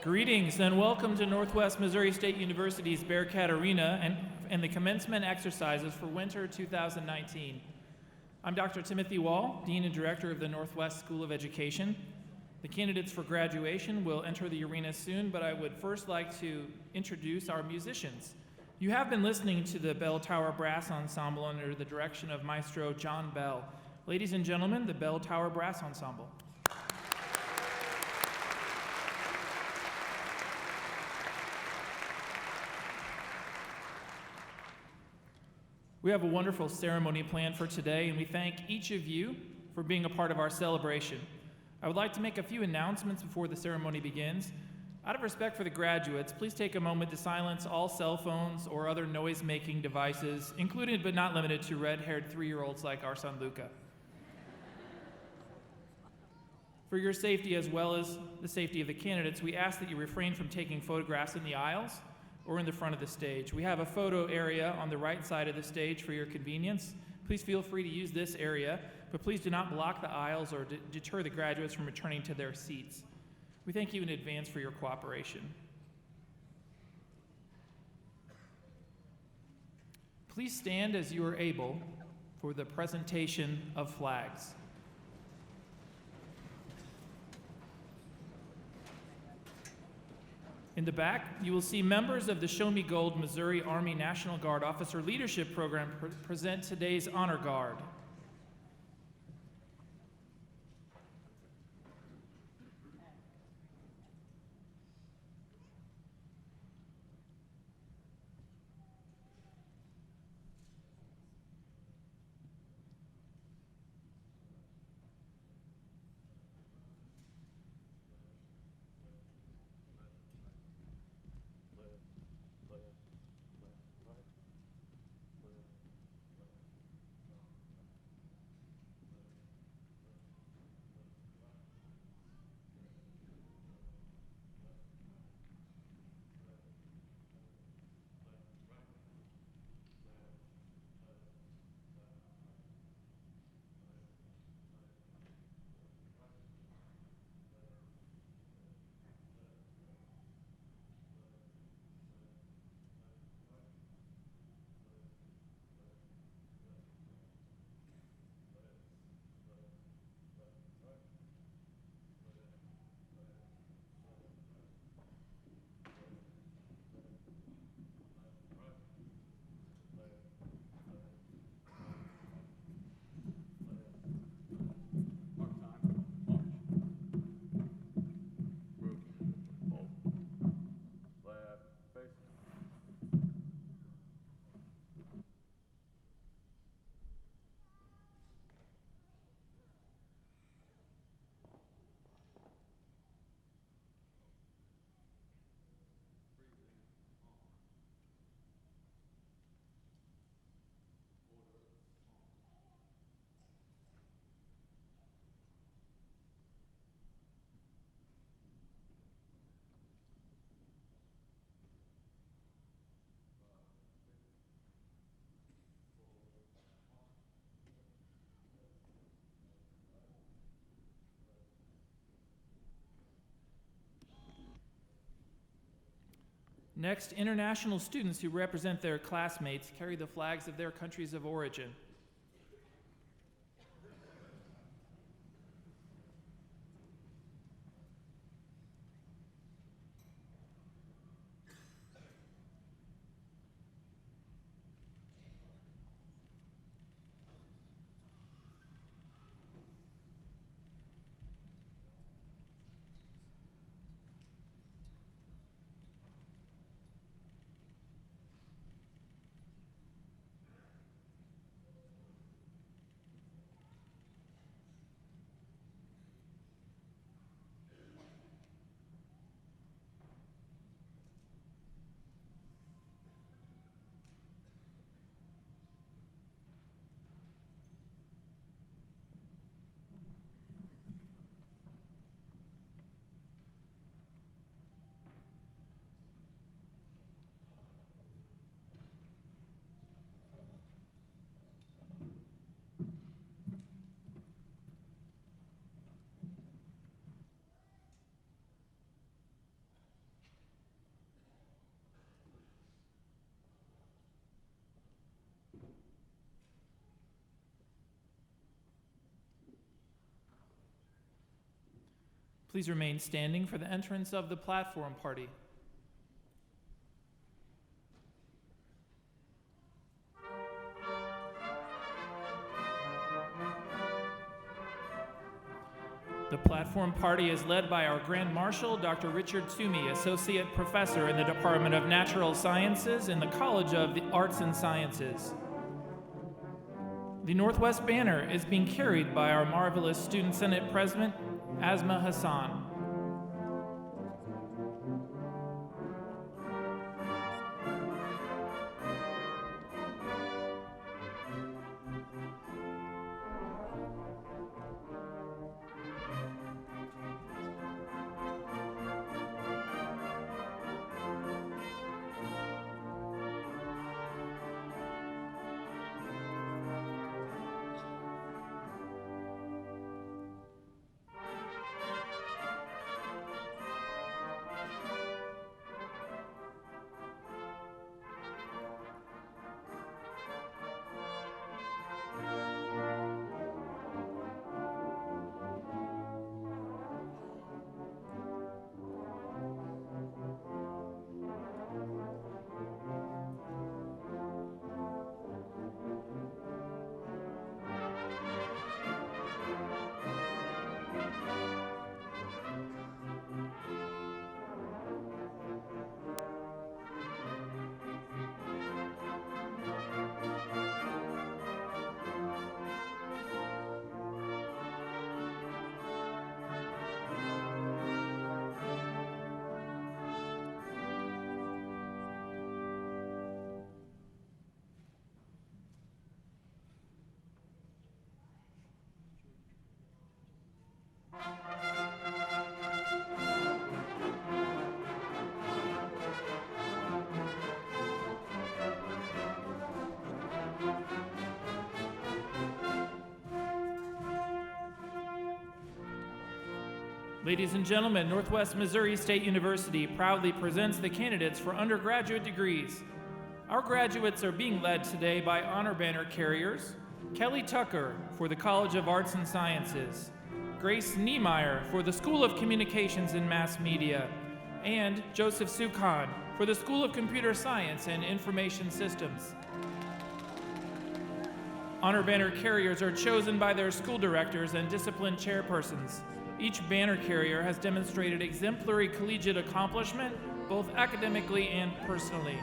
Greetings and welcome to Northwest Missouri State University's Bearcat Arena and the commencement exercises for winter 2019. I'm Dr. Timothy Wall, Dean and Director of the Northwest School of Education. The candidates for graduation will enter the arena soon, but I would first like to introduce our musicians. You have been listening to the Bell Tower Brass Ensemble under the direction of Maestro John Bell. Ladies and gentlemen, the Bell Tower Brass Ensemble. We have a wonderful ceremony planned for today, and we thank each of you for being a part of our celebration. I would like to make a few announcements before the ceremony begins. Out of respect for the graduates, please take a moment to silence all cell phones or other noise-making devices, including but not limited to red-haired 3-year-olds like our son Luca. For your safety as well as the safety of the candidates, we ask that you refrain from taking photographs in the aisles or in the front of the stage. We have a photo area on the right side of the stage for your convenience. Please feel free to use this area, but please do not block the aisles or deter the graduates from returning to their seats. We thank you in advance for your cooperation. Please stand as you are able for the presentation of flags. In the back, you will see members of the Show Me Gold Missouri Army National Guard Officer Leadership Program present today's Honor Guard. Next, international students who represent their classmates carry the flags of their countries of origin. Please remain standing for the entrance of the platform party. The platform party is led by our Grand Marshal, Dr. Richard Toomey, Associate Professor in the Department of Natural Sciences in the College of the Arts and Sciences. The Northwest banner is being carried by our marvelous Student Senate President, Asma Hassan. Ladies and gentlemen, Northwest Missouri State University proudly presents the candidates for undergraduate degrees. Our graduates are being led today by honor banner carriers, Kelly Tucker for the College of Arts and Sciences, Grace Niemeyer for the School of Communications and Mass Media, and Joseph Sukhan for the School of Computer Science and Information Systems. Honor banner carriers are chosen by their school directors and discipline chairpersons. Each banner carrier has demonstrated exemplary collegiate accomplishment, both academically and personally.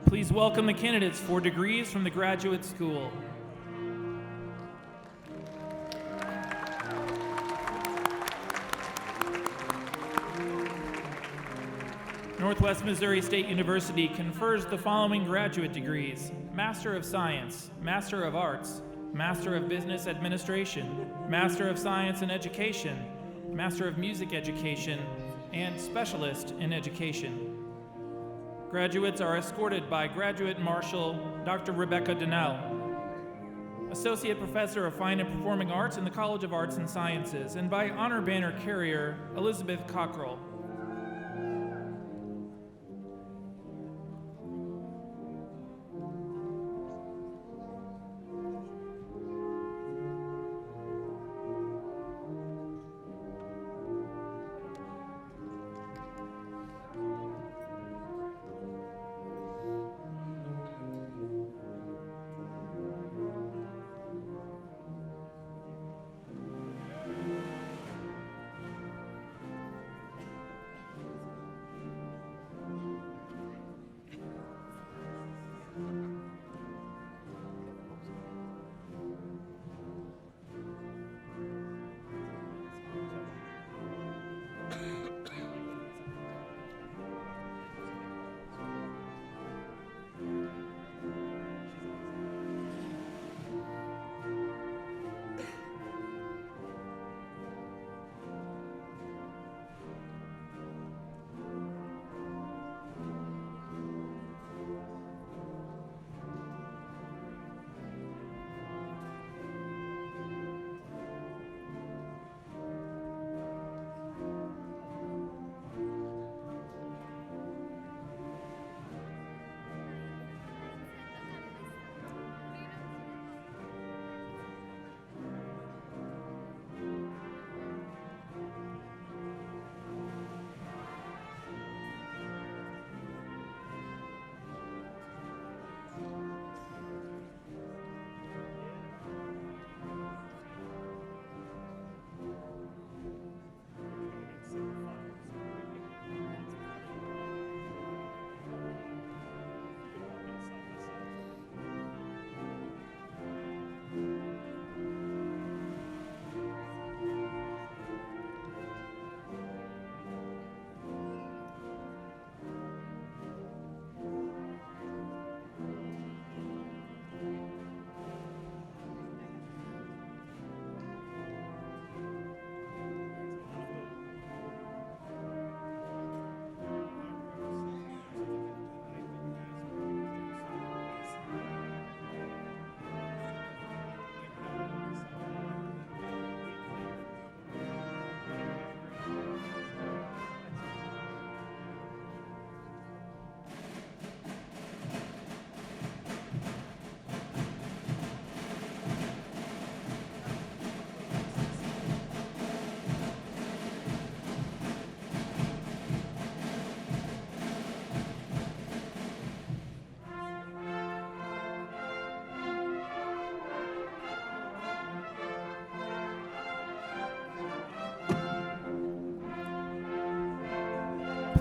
Please welcome the candidates for degrees from the Graduate School. Northwest Missouri State University confers the following graduate degrees: Master of Science, Master of Arts, Master of Business Administration, Master of Science in Education, Master of Music Education, and Specialist in Education. Graduates are escorted by Graduate Marshal Dr. Rebecca Donnell, Associate Professor of Fine and Performing Arts in the College of Arts and Sciences, and by Honor Banner Carrier Elizabeth Cockrell.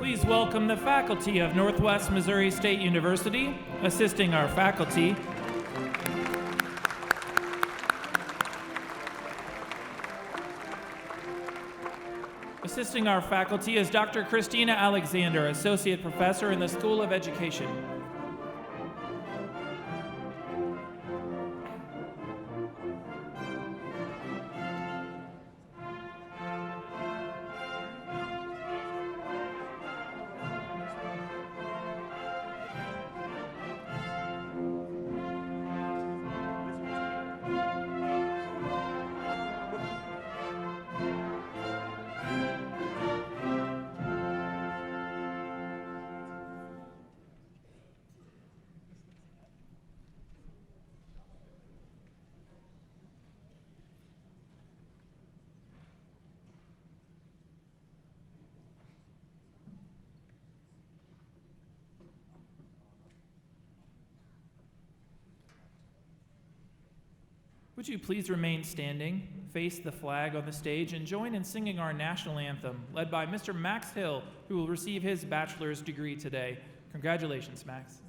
Please welcome the faculty of Northwest Missouri State University, assisting our faculty. Assisting our faculty is Dr. Christina Alexander, Associate Professor in the School of Education. Would you please remain standing, face the flag on the stage, and join in singing our national anthem, led by Mr. Max Hill, who will receive his bachelor's degree today. Congratulations, Max.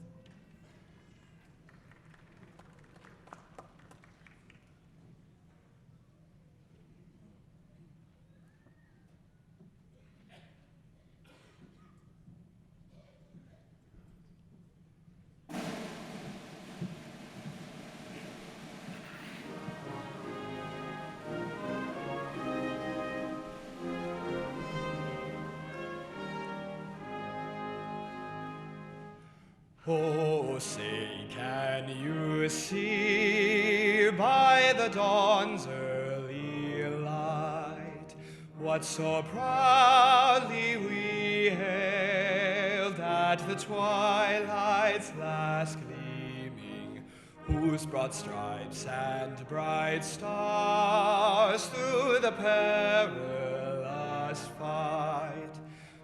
Oh, say, can you see by the dawn's early light what so proudly we hailed at the twilight's last gleaming, whose broad stripes and bright stars through the perilous fight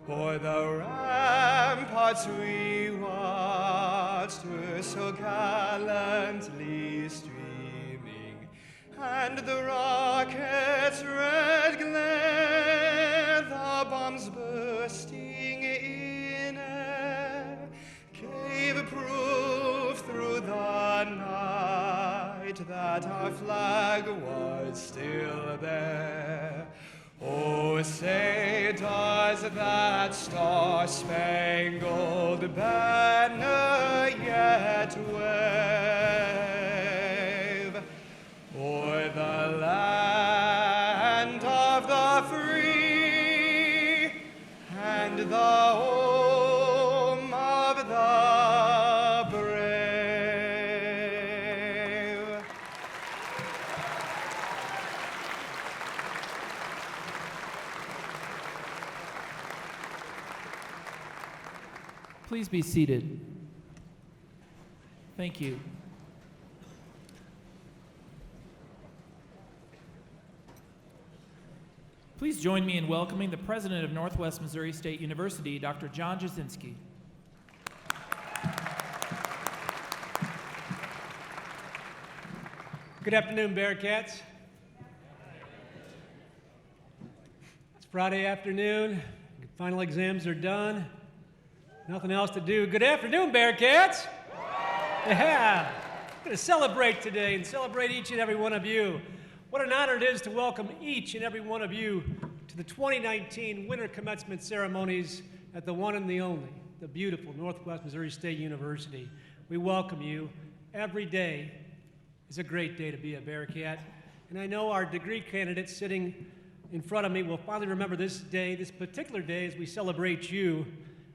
o'er the ramparts we watched were so gallantly streaming, and the rocket's red glare, the bombs bursting in air, gave proof through the night that our flag was still there. Oh, say, does that star-spangled banner yet wave o'er the land of the free and the home of the brave? Please be seated. Thank you. Please join me in welcoming the president of Northwest Missouri State University, Dr. John Jasinski. Good afternoon, Bearcats. It's Friday afternoon. Final exams are done. Nothing else to do. Good afternoon, Bearcats. Yeah. I'm going to celebrate today and celebrate each and every one of you. What an honor it is to welcome each and every one of you to the 2019 Winter Commencement ceremonies at the one and the only, the beautiful Northwest Missouri State University. We welcome you. Every day is a great day to be a Bearcat. And I know our degree candidates sitting in front of me will finally remember this day, this particular day, as we celebrate you.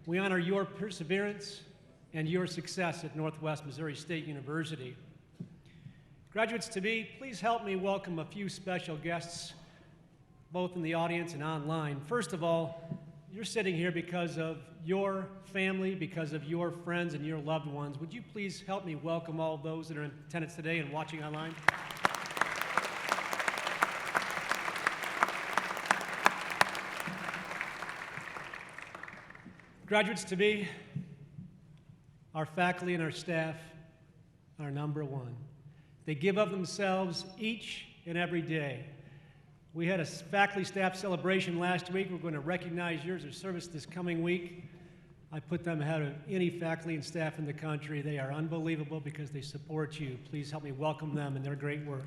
We honor your perseverance and your success at Northwest Missouri State University. Graduates-to-be, please help me welcome a few special guests, both in the audience and online. First of all, you're sitting here because of your family, because of your friends and your loved ones. Would you please help me welcome all those that are in attendance today and watching online? Graduates-to-be, our faculty and our staff are number one. They give of themselves each and every day. We had a faculty staff celebration last week. We're going to recognize years of service this coming week. I put them ahead of any faculty and staff in the country. They are unbelievable because they support you. Please help me welcome them and their great work.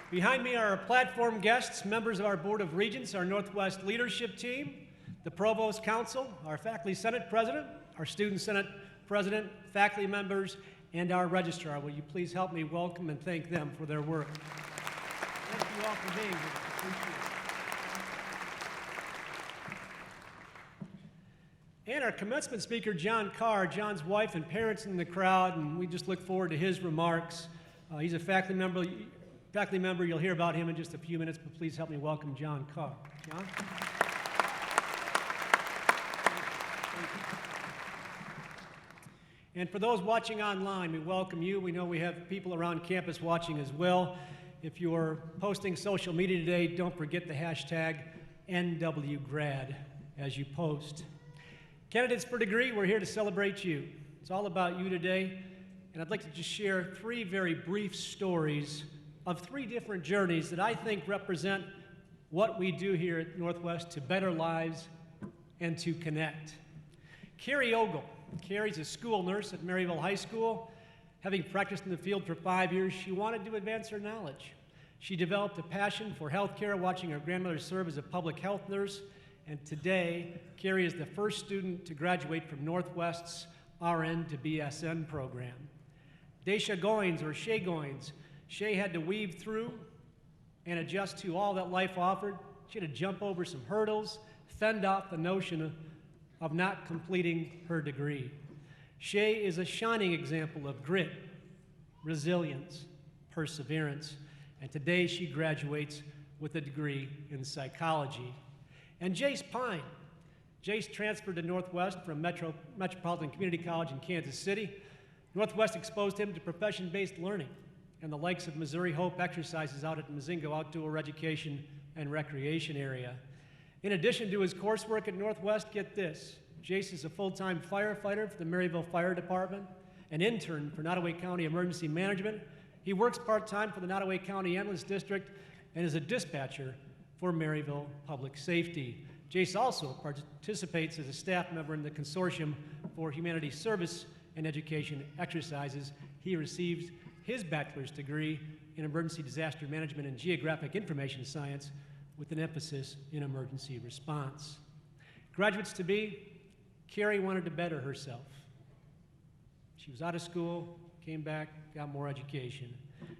Behind me are our platform guests, members of our Board of Regents, our Northwest leadership team, the Provost Council, our Faculty Senate President, our Student Senate President, faculty members, and our Registrar. Will you please help me welcome and thank them for their work? Thank you all for being here. Appreciate it. And our commencement speaker, John Carr, John's wife and parents in the crowd, and we just look forward to his remarks. He's a faculty member. You'll hear about him in just a few minutes, but please help me welcome John Carr. John? And for those watching online, we welcome you. We know we have people around campus watching as well. If you're posting social media today, don't forget the hashtag NWGrad as you post. Candidates for degree, we're here to celebrate you. It's all about you today, and I'd like to just share 3 very brief stories of 3 different journeys that I think represent what we do here at Northwest to better lives and to connect. Carrie Ogle. Carrie's a school nurse at Maryville High School. Having practiced in the field for 5 years, she wanted to advance her knowledge. She developed a passion for healthcare, watching her grandmother serve as a public health nurse, and today, Carrie is the first student to graduate from Northwest's RN to BSN program. Daisha Goins, or Shay Goins. Shay had to weave through and adjust to all that life offered. She had to jump over some hurdles, fend off the notion of not completing her degree. Shay is a shining example of grit, resilience, perseverance, and today she graduates with a degree in psychology. And Jace Pine. Jace transferred to Northwest from Metropolitan Community College in Kansas City. Northwest exposed him to profession-based learning and the likes of Missouri Hope exercises out at Mazingo Outdoor Education and Recreation Area. In addition to his coursework at Northwest, get this, Jace is a full-time firefighter for the Maryville Fire Department, an intern for Nottoway County Emergency Management. He works part-time for the Nottoway County Ambulance District and is a dispatcher for Maryville Public Safety. Jace also participates as a staff member in the Consortium for Humanity Service and Education exercises. He received his bachelor's degree in Emergency Disaster Management and Geographic Information Science with an emphasis in emergency response. Graduates-to-be, Carrie wanted to better herself. She was out of school, came back, got more education.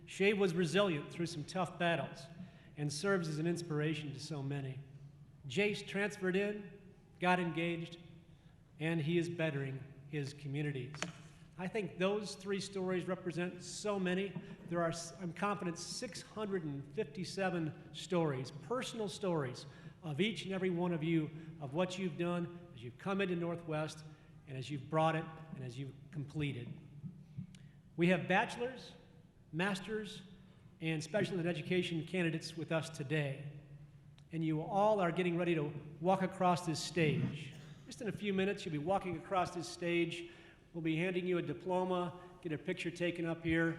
Shay was resilient through some tough battles and serves as an inspiration to so many. Jace transferred in, got engaged, and he is bettering his communities. I think those 3 stories represent so many. There are, I'm confident, 657 stories, personal stories of each and every one of you of what you've done as you've come into Northwest and as you've brought it and as you've completed. We have bachelor's, master's, and special ed education candidates with us today. And you all are getting ready to walk across this stage. Just in a few minutes, you'll be walking across this stage. We'll be handing you a diploma, get a picture taken up here.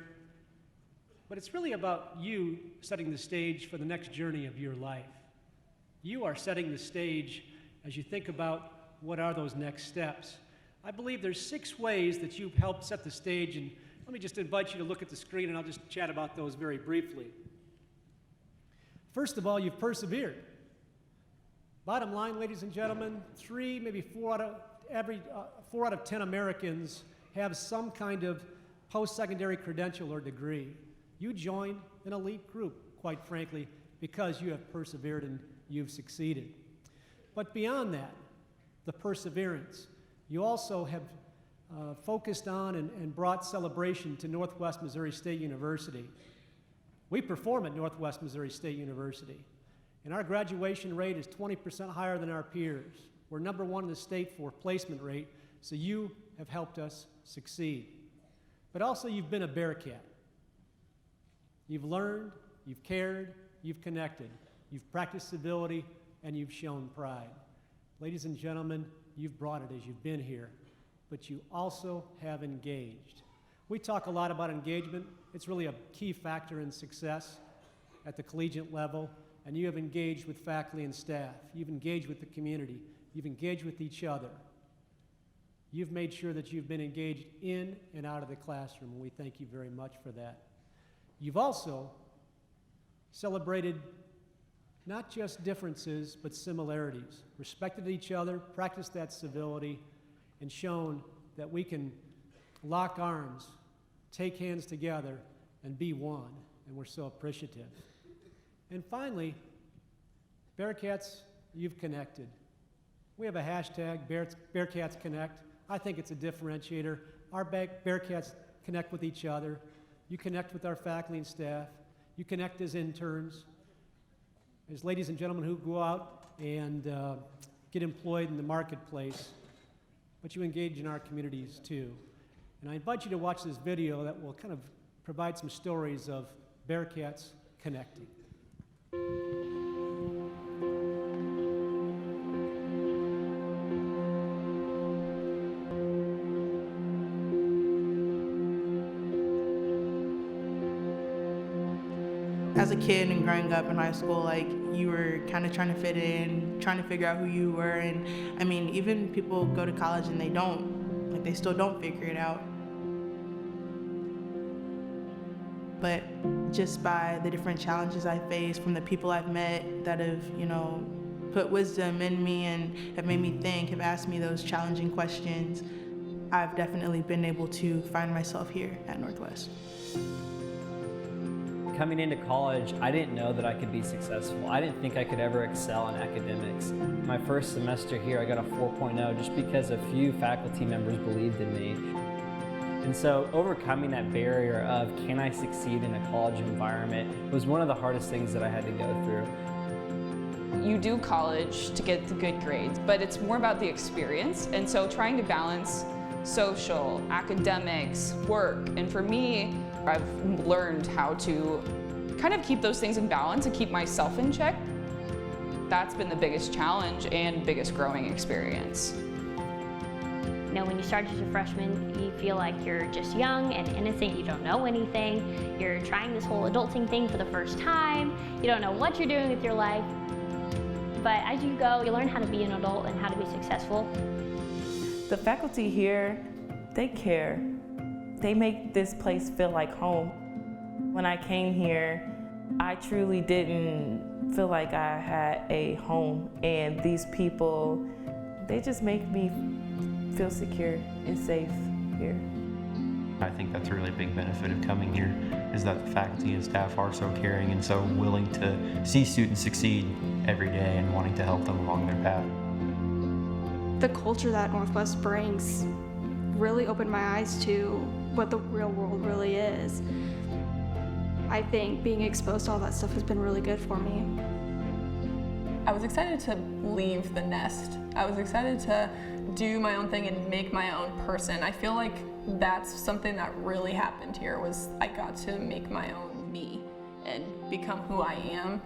But it's really about you setting the stage for the next journey of your life. You are setting the stage as you think about what are those next steps. I believe there's 6 ways that you've helped set the stage, and let me just invite you to look at the screen and I'll just chat about those very briefly. First of all, you've persevered. Bottom line, ladies and gentlemen, 3, maybe 4 out of 10 Americans have some kind of post-secondary credential or degree. You joined an elite group, quite frankly, because you have persevered and you've succeeded. But beyond that, the perseverance, you also have focused on and brought celebration to Northwest Missouri State University. We perform at Northwest Missouri State University, and our graduation rate is 20% higher than our peers. We're number 1 in the state for placement rate, so you have helped us succeed. But also, you've been a Bearcat. You've learned, you've cared, you've connected, you've practiced civility, and you've shown pride. Ladies and gentlemen, you've brought it as you've been here, but you also have engaged. We talk a lot about engagement. It's really a key factor in success at the collegiate level. and you have engaged with faculty and staff. You've engaged with the community. You've engaged with each other. You've made sure that you've been engaged in and out of the classroom, and we thank you very much for that. You've also celebrated not just differences, but similarities, respected each other, practiced that civility, and shown that we can lock arms, take hands together, and be one, and we're so appreciative. And finally, Bearcats, you've connected. We have a hashtag, Bearcats Connect. I think it's a differentiator. Our Bearcats connect with each other. You connect with our faculty and staff. You connect as interns, as ladies and gentlemen who go out and get employed in the marketplace, but you engage in our communities too. And I invite you to watch this video that will kind of provide some stories of Bearcats connecting. As a kid and growing up in high school, like, you were kind of trying to fit in, trying to figure out who you were. And I mean, even people go to college and they still don't figure it out. But just by the different challenges I faced, from the people I've met that have, put wisdom in me and have made me think, have asked me those challenging questions, I've definitely been able to find myself here at Northwest. Coming into college, I didn't know that I could be successful. I didn't think I could ever excel in academics. My first semester here, I got a 4.0 just because a few faculty members believed in me. And so overcoming that barrier of, can I succeed in a college environment, was one of the hardest things that I had to go through. You do college to get the good grades, but it's more about the experience. And so trying to balance social, academics, work, and for me, I've learned how to kind of keep those things in balance and keep myself in check. That's been the biggest challenge and biggest growing experience. When you start as a freshman, you feel like you're just young and innocent, you don't know anything, you're trying this whole adulting thing for the first time, you don't know what you're doing with your life. But as you go, you learn how to be an adult and how to be successful. The faculty here, they care. They make this place feel like home. When I came here, I truly didn't feel like I had a home, and these people, they just make me feel secure and safe here. I think that's a really big benefit of coming here, is that the faculty and staff are so caring and so willing to see students succeed every day and wanting to help them along their path. The culture that Northwest brings really opened my eyes to what the real world really is. I think being exposed to all that stuff has been really good for me. I was excited to leave the nest. I was excited to do my own thing and make my own person. I feel like that's something that really happened here, was I got to make my own me and become who I am.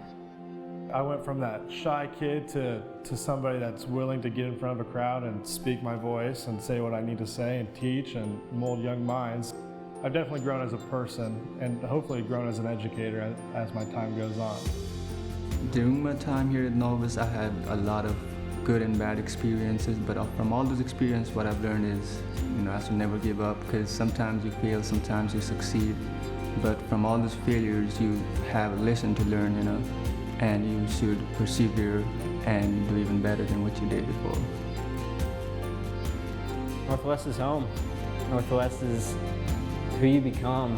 I went from that shy kid to somebody that's willing to get in front of a crowd and speak my voice and say what I need to say and teach and mold young minds. I've definitely grown as a person and hopefully grown as an educator as my time goes on. During my time here at Northwest, I had a lot of good and bad experiences, but from all those experiences, what I've learned is, I should never give up, because sometimes you fail, sometimes you succeed, but from all those failures, you have a lesson to learn, and you should persevere and do even better than what you did before. Northwest is home. Northwest is who you become.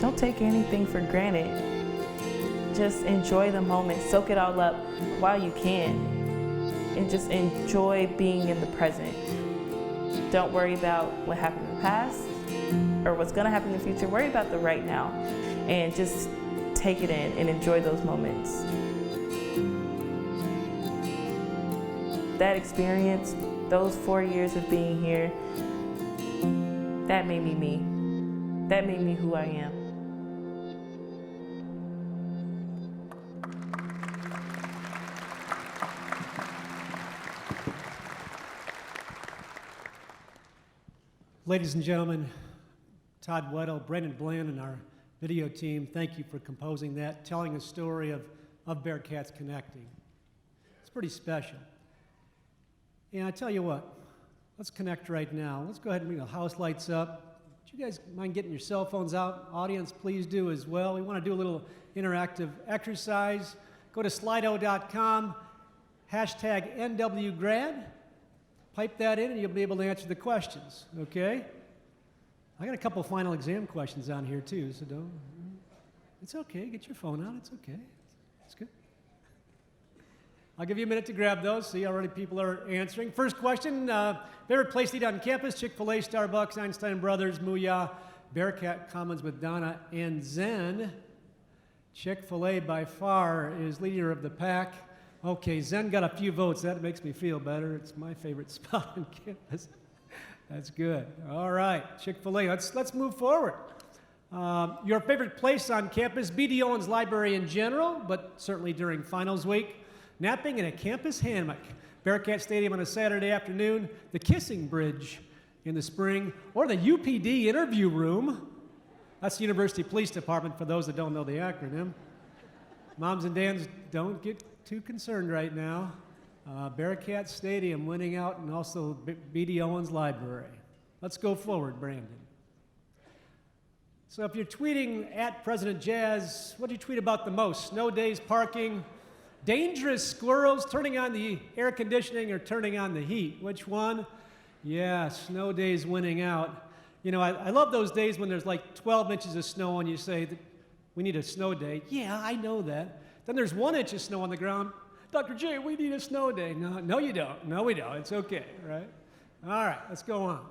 Don't take anything for granted. Just enjoy the moment, soak it all up while you can, and just enjoy being in the present. Don't worry about what happened in the past or what's gonna happen in the future. Worry about the right now and just take it in and enjoy those moments. That experience, those 4 years of being here, that made me me. That made me who I am. Ladies and gentlemen, Todd Weddle, Brendan Bland, and our video team, thank you for composing that, telling a story of Bearcats connecting. It's pretty special. And I tell you what, let's connect right now. Let's go ahead and bring the house lights up. Do you guys mind getting your cell phones out? Audience, please do as well. We want to do a little interactive exercise. Go to slido.com, hashtag NWGrad. Pipe that in and you'll be able to answer the questions, okay? I got a couple final exam questions on here too, so don't. It's okay, get your phone out, it's okay. It's good. I'll give you a minute to grab those. See, already people are answering. First question, favorite place to eat on campus? Chick-fil-A, Starbucks, Einstein Brothers, Mooyah, Bearcat Commons with Donna, and Zen. Chick-fil-A by far is leader of the pack. Okay, Zen got a few votes. That makes me feel better. It's my favorite spot on campus. That's good. All right, Chick-fil-A. Let's move forward. Your favorite place on campus? B.D. Owens Library in general, but certainly during finals week. Napping in a campus hammock. Bearcat Stadium on a Saturday afternoon. The Kissing Bridge in the spring. Or the UPD interview room. That's the University Police Department for those that don't know the acronym. Moms and dads, don't get too concerned right now. Bearcat Stadium winning out, and also B.D. Owens Library. Let's go forward, Brandon. So if you're tweeting at President Jazz, what do you tweet about the most? Snow days, parking, dangerous squirrels, turning on the air conditioning or turning on the heat? Which one? Yeah, snow days winning out. You know, I love those days when there's like 12 inches of snow and you say, we need a snow day. Yeah, I know that. Then there's 1 inch of snow on the ground. Dr. J, we need a snow day. No, you don't. No, we don't. It's okay, right? All right, let's go on.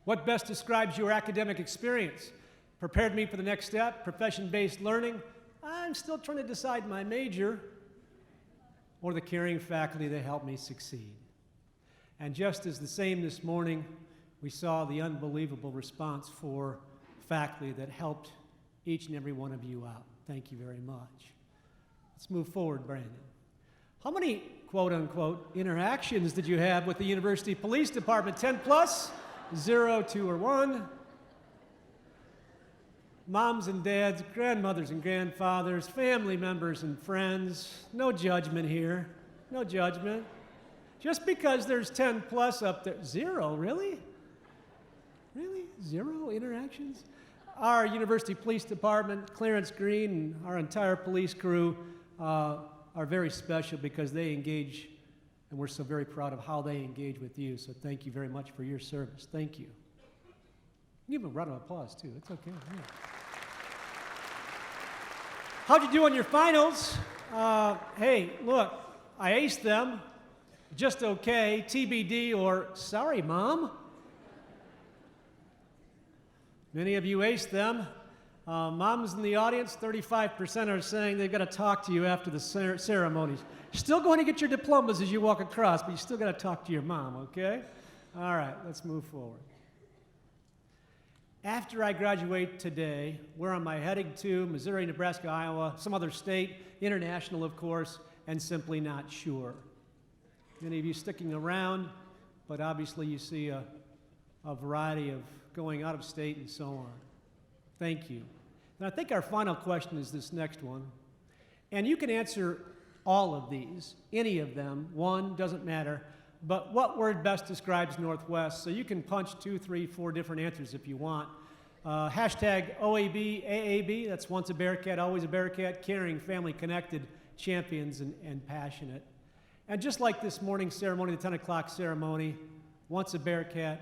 What best describes your academic experience? Prepared me for the next step, profession-based learning. I'm still trying to decide my major, or the caring faculty that helped me succeed. And just as the same this morning, we saw the unbelievable response for faculty that helped each and every one of you out. Thank you very much. Let's move forward, Brandon. How many quote-unquote interactions did you have with the University Police Department? 10 plus, 0, 2, or 1? Moms and dads, grandmothers and grandfathers, family members and friends. No judgment here. No judgment. Just because there's 10 plus up there. 0, really? Really? 0 interactions? Our University Police Department, Clarence Green, and our entire police crew are very special because they engage, and we're so very proud of how they engage with you. So thank you very much for your service. Thank you. Give them a round of applause, too. It's okay. Yeah. How'd you do on your finals? Hey, look, I aced them. Just okay. TBD or sorry, Mom. Many of you aced them. Moms in the audience, 35% are saying they've got to talk to you after the ceremonies. Still going to get your diplomas as you walk across, but you still got to talk to your mom, okay? All right, let's move forward. After I graduate today, where am I heading to? Missouri, Nebraska, Iowa, some other state, international, of course, and simply not sure. Many of you sticking around, but obviously you see a variety of going out of state and so on. Thank you. And I think our final question is this next one. And you can answer all of these, any of them, one, doesn't matter. But what word best describes Northwest? So you can punch 2, 3, 4 different answers if you want. Hashtag OAB, AAB, that's once a Bearcat, always a Bearcat, caring, family connected, champions, and passionate. And just like this morning's ceremony, the 10 o'clock ceremony, once a Bearcat,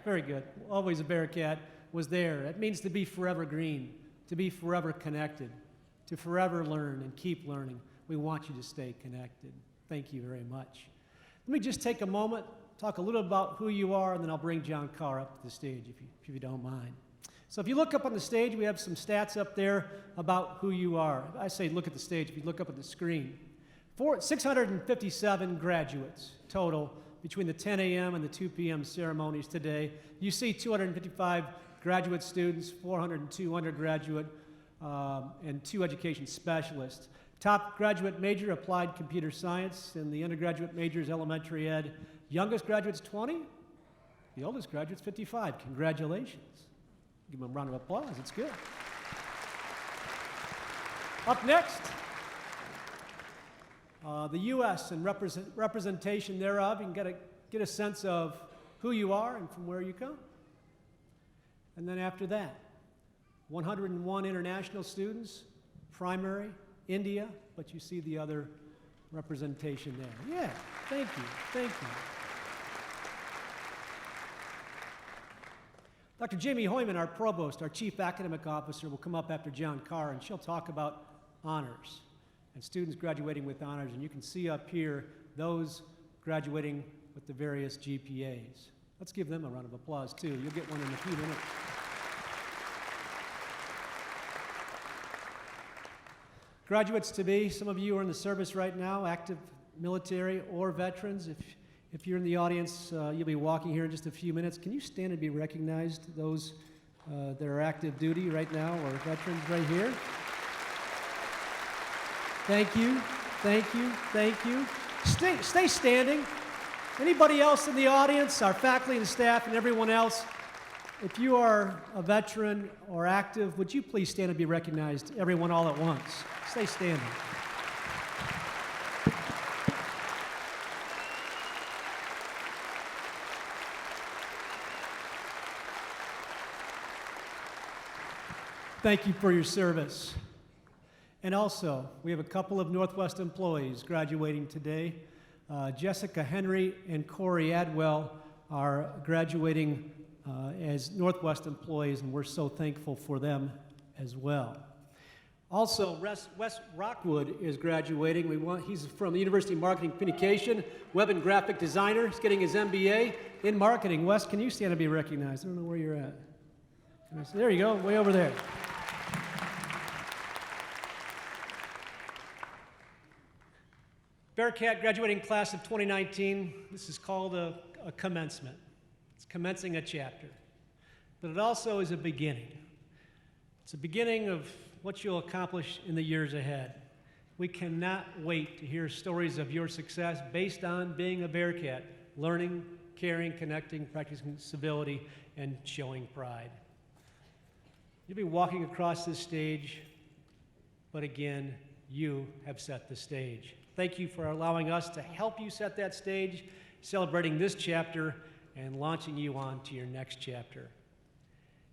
very good, always a Bearcat, was there. It means to be forever green, to be forever connected, to forever learn and keep learning. We want you to stay connected. Thank you very much. Let me just take a moment, talk a little about who you are, and then I'll bring John Carr up to the stage if you don't mind. So if you look up on the stage, we have some stats up there about who you are. I say look at the stage. If you look up at the screen, 657 graduates total between the 10 a.m. and the 2 p.m. ceremonies today. You see 255 graduate students, 402 undergraduate, and 2 education specialists. Top graduate major, applied computer science, and the undergraduate major is elementary ed. Youngest graduate's 20, the oldest graduate's 55. Congratulations. Give them a round of applause. It's good. Up next, the U.S. and representation thereof. You can get a sense of who you are and from where you come. And then after that, 101 international students, primary, India, but you see the other representation there. Yeah, thank you, thank you. Dr. Jamie Hoyman, our provost, our chief academic officer, will come up after John Carr, and she'll talk about honors and students graduating with honors. And you can see up here those graduating with the various GPAs. Let's give them a round of applause, too. You'll get one in a few minutes. Graduates to be, some of you are in the service right now, active military or veterans. If you're in the audience, you'll be walking here in just a few minutes. Can you stand and be recognized, those that are active duty right now or veterans right here? Thank you, thank you, thank you. Stay standing. Anybody else in the audience, our faculty and staff and everyone else, if you are a veteran or active, would you please stand and be recognized, everyone all at once? Stay standing. Thank you for your service. And also, we have a couple of Northwest employees graduating today. Jessica Henry and Corey Adwell are graduating as Northwest employees, and we're so thankful for them as well. Also, Wes Rockwood is graduating. He's from the University of Marketing Communication, web and graphic designer. He's getting his MBA in marketing. Wes, can you stand and be recognized? I don't know where you're at. There you go, way over there. Bearcat graduating class of 2019. This is called a commencement. It's commencing a chapter. But it also is a beginning. It's a beginning of what you'll accomplish in the years ahead. We cannot wait to hear stories of your success based on being a Bearcat, learning, caring, connecting, practicing civility, and showing pride. You'll be walking across this stage, but again, you have set the stage. Thank you for allowing us to help you set that stage, celebrating this chapter and launching you on to your next chapter.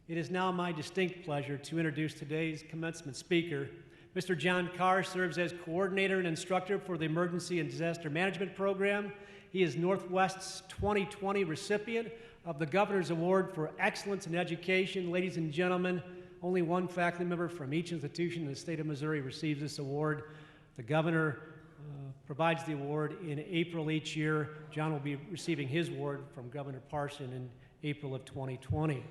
It is now my distinct pleasure to introduce today's commencement speaker. Mr. John Carr serves as coordinator and instructor for the Emergency and Disaster Management Program. He is Northwest's 2020 recipient of the Governor's Award for Excellence in Education. Ladies and gentlemen, only one faculty member from each institution in the state of Missouri receives this award. The Governor provides the award in April each year. John will be receiving his award from Governor Parson in April of 2020.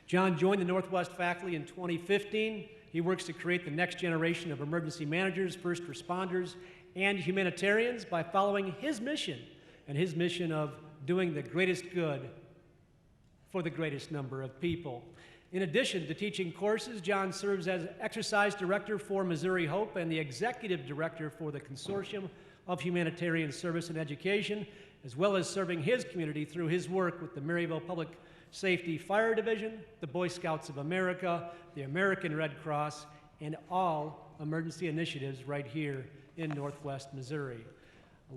John joined the Northwest faculty in 2015. He works to create the next generation of emergency managers, first responders, and humanitarians by following his mission, and his mission of doing the greatest good for the greatest number of people. In addition to teaching courses, John serves as exercise director for Missouri Hope and the executive director for the Consortium of Humanitarian Service and Education, as well as serving his community through his work with the Maryville Public Safety Fire Division, the Boy Scouts of America, the American Red Cross, and all emergency initiatives right here in Northwest Missouri.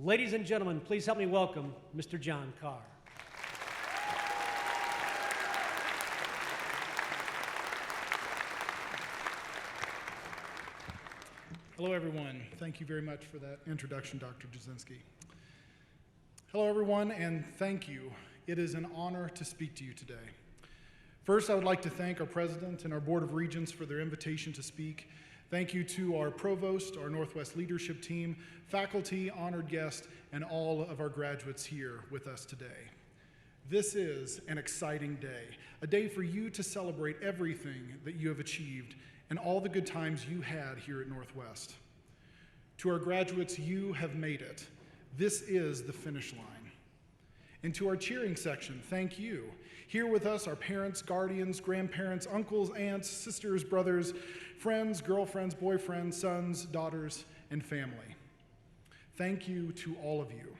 Ladies and gentlemen, please help me welcome Mr. John Carr. Hello, everyone. Thank you very much for that introduction, Dr. Jasinski. Hello, everyone, and thank you. It is an honor to speak to you today. First, I would like to thank our president and our Board of Regents for their invitation to speak. Thank you to our provost, our Northwest leadership team, faculty, honored guests, and all of our graduates here with us today. This is an exciting day, a day for you to celebrate everything that you have achieved and all the good times you had here at Northwest. To our graduates, you have made it. This is the finish line. And to our cheering section, thank you. Here with us are parents, guardians, grandparents, uncles, aunts, sisters, brothers, friends, girlfriends, boyfriends, sons, daughters, and family. Thank you to all of you.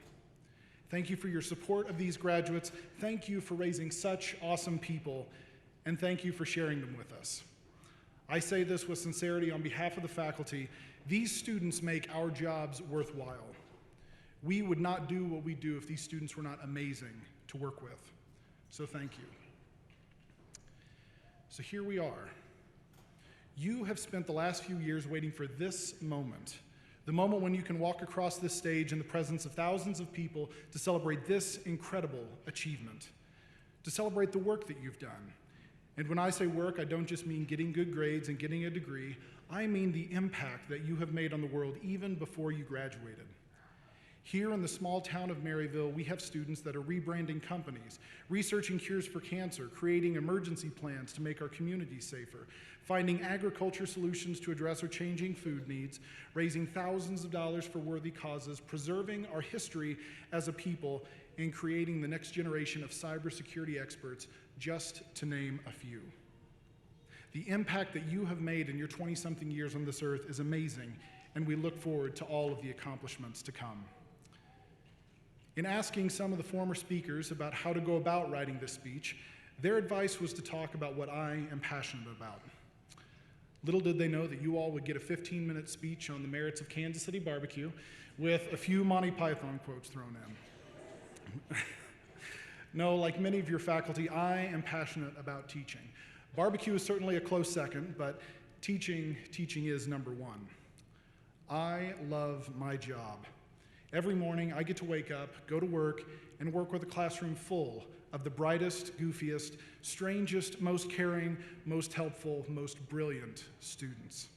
Thank you for your support of these graduates. Thank you for raising such awesome people. and thank you for sharing them with us. I say this with sincerity on behalf of the faculty. These students make our jobs worthwhile. We would not do what we do if these students were not amazing to work with. So thank you. So here we are. You have spent the last few years waiting for this moment, the moment when you can walk across this stage in the presence of thousands of people to celebrate this incredible achievement, to celebrate the work that you've done. And when I say work, I don't just mean getting good grades and getting a degree. I mean the impact that you have made on the world even before you graduated. Here in the small town of Maryville, we have students that are rebranding companies, researching cures for cancer, creating emergency plans to make our communities safer, finding agriculture solutions to address our changing food needs, raising thousands of dollars for worthy causes, preserving our history as a people, and creating the next generation of cybersecurity experts, just to name a few. The impact that you have made in your 20-something years on this earth is amazing, and we look forward to all of the accomplishments to come. In asking some of the former speakers about how to go about writing this speech, their advice was to talk about what I am passionate about. Little did they know that you all would get a 15-minute speech on the merits of Kansas City barbecue with a few Monty Python quotes thrown in. No, like many of your faculty, I am passionate about teaching. Barbecue is certainly a close second, but teaching is number one. I love my job. Every morning, I get to wake up, go to work, and work with a classroom full of the brightest, goofiest, strangest, most caring, most helpful, most brilliant students.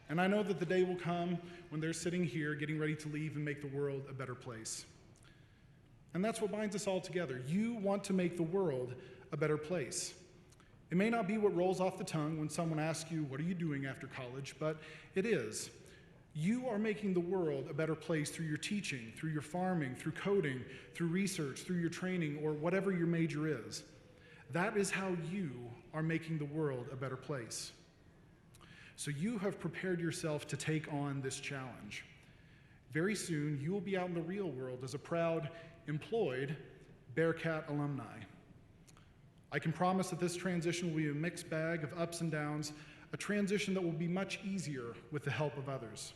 And I know that the day will come when they're sitting here getting ready to leave and make the world a better place. And that's what binds us all together. You want to make the world a better place. It may not be what rolls off the tongue when someone asks you, what are you doing after college? But it is. You are making the world a better place through your teaching, through your farming, through coding, through research, through your training, or whatever your major is. That is how you are making the world a better place. So you have prepared yourself to take on this challenge. Very soon, you will be out in the real world as a proud, employed Bearcat alumni. I can promise that this transition will be a mixed bag of ups and downs, a transition that will be much easier with the help of others.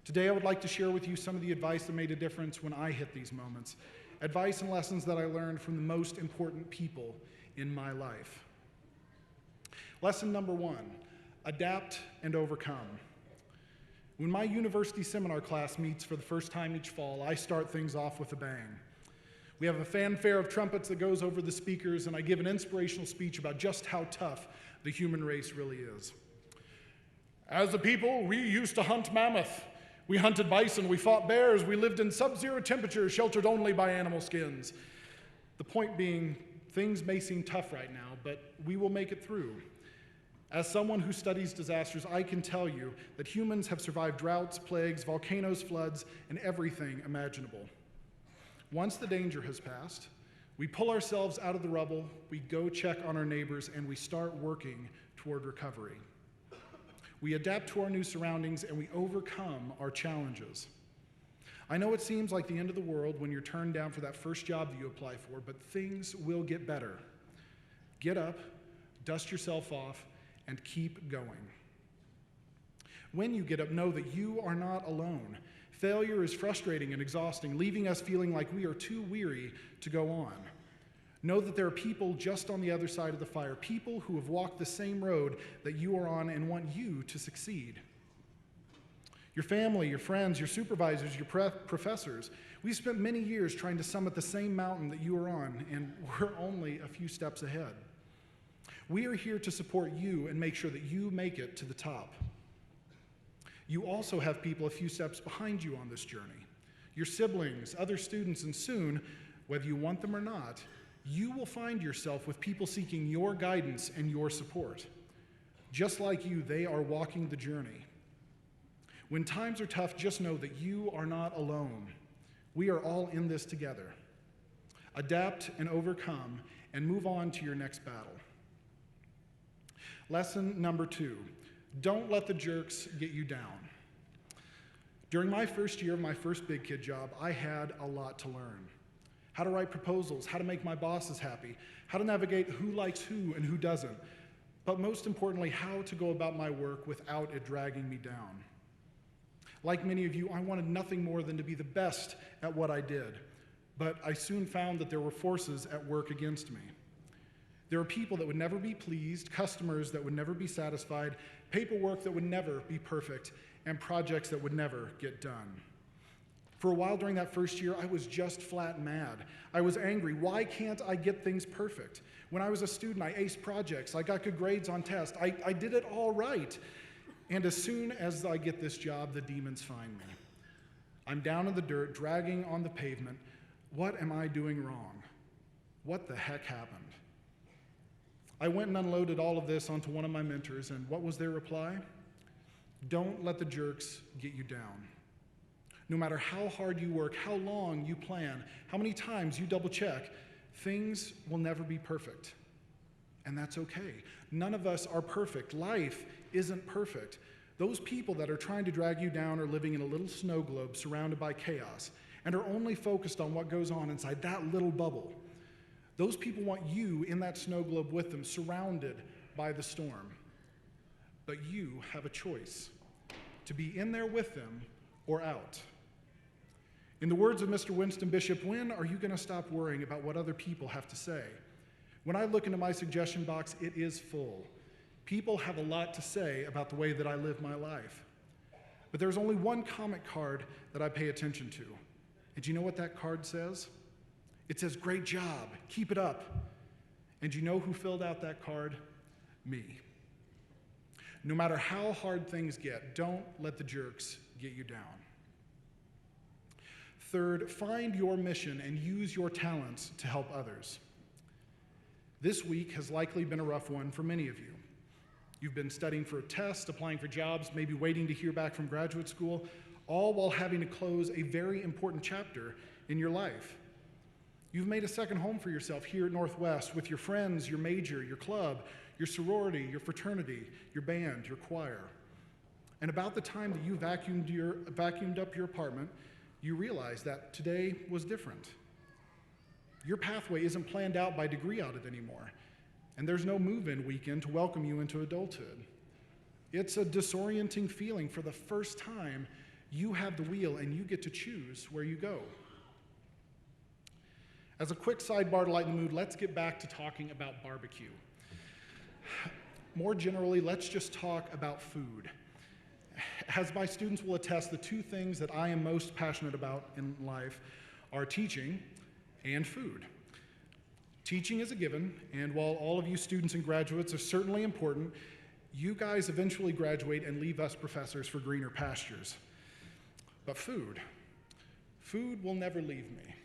Today, I would like to share with you some of the advice that made a difference when I hit these moments, advice and lessons that I learned from the most important people in my life. Lesson number one, adapt and overcome. When my university seminar class meets for the first time each fall, I start things off with a bang. We have a fanfare of trumpets that goes over the speakers, and I give an inspirational speech about just how tough the human race really is. As a people, we used to hunt mammoth. We hunted bison, we fought bears, we lived in sub-zero temperatures, sheltered only by animal skins. The point being, things may seem tough right now, but we will make it through. As someone who studies disasters, I can tell you that humans have survived droughts, plagues, volcanoes, floods, and everything imaginable. Once the danger has passed, we pull ourselves out of the rubble, we go check on our neighbors, and we start working toward recovery. We adapt to our new surroundings, and we overcome our challenges. I know it seems like the end of the world when you're turned down for that first job that you apply for, but things will get better. Get up, dust yourself off, and keep going. When you get up, know that you are not alone. Failure is frustrating and exhausting, leaving us feeling like we are too weary to go on. Know that there are people just on the other side of the fire, people who have walked the same road that you are on and want you to succeed. Your family, your friends, your supervisors, your professors, we've spent many years trying to summit the same mountain that you are on, and we're only a few steps ahead. We are here to support you and make sure that you make it to the top. You also have people a few steps behind you on this journey. Your siblings, other students, and soon, whether you want them or not, you will find yourself with people seeking your guidance and your support. Just like you, they are walking the journey. When times are tough, just know that you are not alone. We are all in this together. Adapt and overcome and move on to your next battle. Lesson number 2, don't let the jerks get you down. During my first year of my first big kid job, I had a lot to learn. how to write proposals, how to make my bosses happy, how to navigate who likes who and who doesn't, but most importantly, how to go about my work without it dragging me down. Like many of you, I wanted nothing more than to be the best at what I did, but I soon found that there were forces at work against me. There were people that would never be pleased, customers that would never be satisfied, paperwork that would never be perfect, and projects that would never get done. For a while during that first year, I was just flat mad. I was angry. Why can't I get things perfect? When I was a student, I aced projects. I got good grades on tests. I did it all right. And as soon as I get this job, the demons find me. I'm down in the dirt, dragging on the pavement. What am I doing wrong? What the heck happened? I went and unloaded all of this onto one of my mentors, and what was their reply? Don't let the jerks get you down. No matter how hard you work, how long you plan, how many times you double check, things will never be perfect. And that's okay. None of us are perfect. Life isn't perfect. Those people that are trying to drag you down are living in a little snow globe surrounded by chaos and are only focused on what goes on inside that little bubble. Those people want you in that snow globe with them, surrounded by the storm. But you have a choice to be in there with them or out. In the words of Mr. Winston Bishop, when are you going to stop worrying about what other people have to say? When I look into my suggestion box, it is full. People have a lot to say about the way that I live my life. But there's only one comment card that I pay attention to. And do you know what that card says? It says, "Great job, keep it up." And do you know who filled out that card? Me. No matter how hard things get, don't let the jerks get you down. Third, find your mission and use your talents to help others. This week has likely been a rough one for many of you. You've been studying for a test, applying for jobs, maybe waiting to hear back from graduate school, all while having to close a very important chapter in your life. You've made a second home for yourself here at Northwest with your friends, your major, your club, your sorority, your fraternity, your band, your choir. And about the time that you vacuumed up your apartment, you realize that today was different. Your pathway isn't planned out by degree audit anymore, and there's no move-in weekend to welcome you into adulthood. It's a disorienting feeling. For the first time, you have the wheel and you get to choose where you go. As a quick sidebar to lighten the mood, let's get back to talking about barbecue. More generally, let's just talk about food. As my students will attest, the two things that I am most passionate about in life are teaching and food. Teaching is a given, and while all of you students and graduates are certainly important, you guys eventually graduate and leave us professors for greener pastures. But food will never leave me.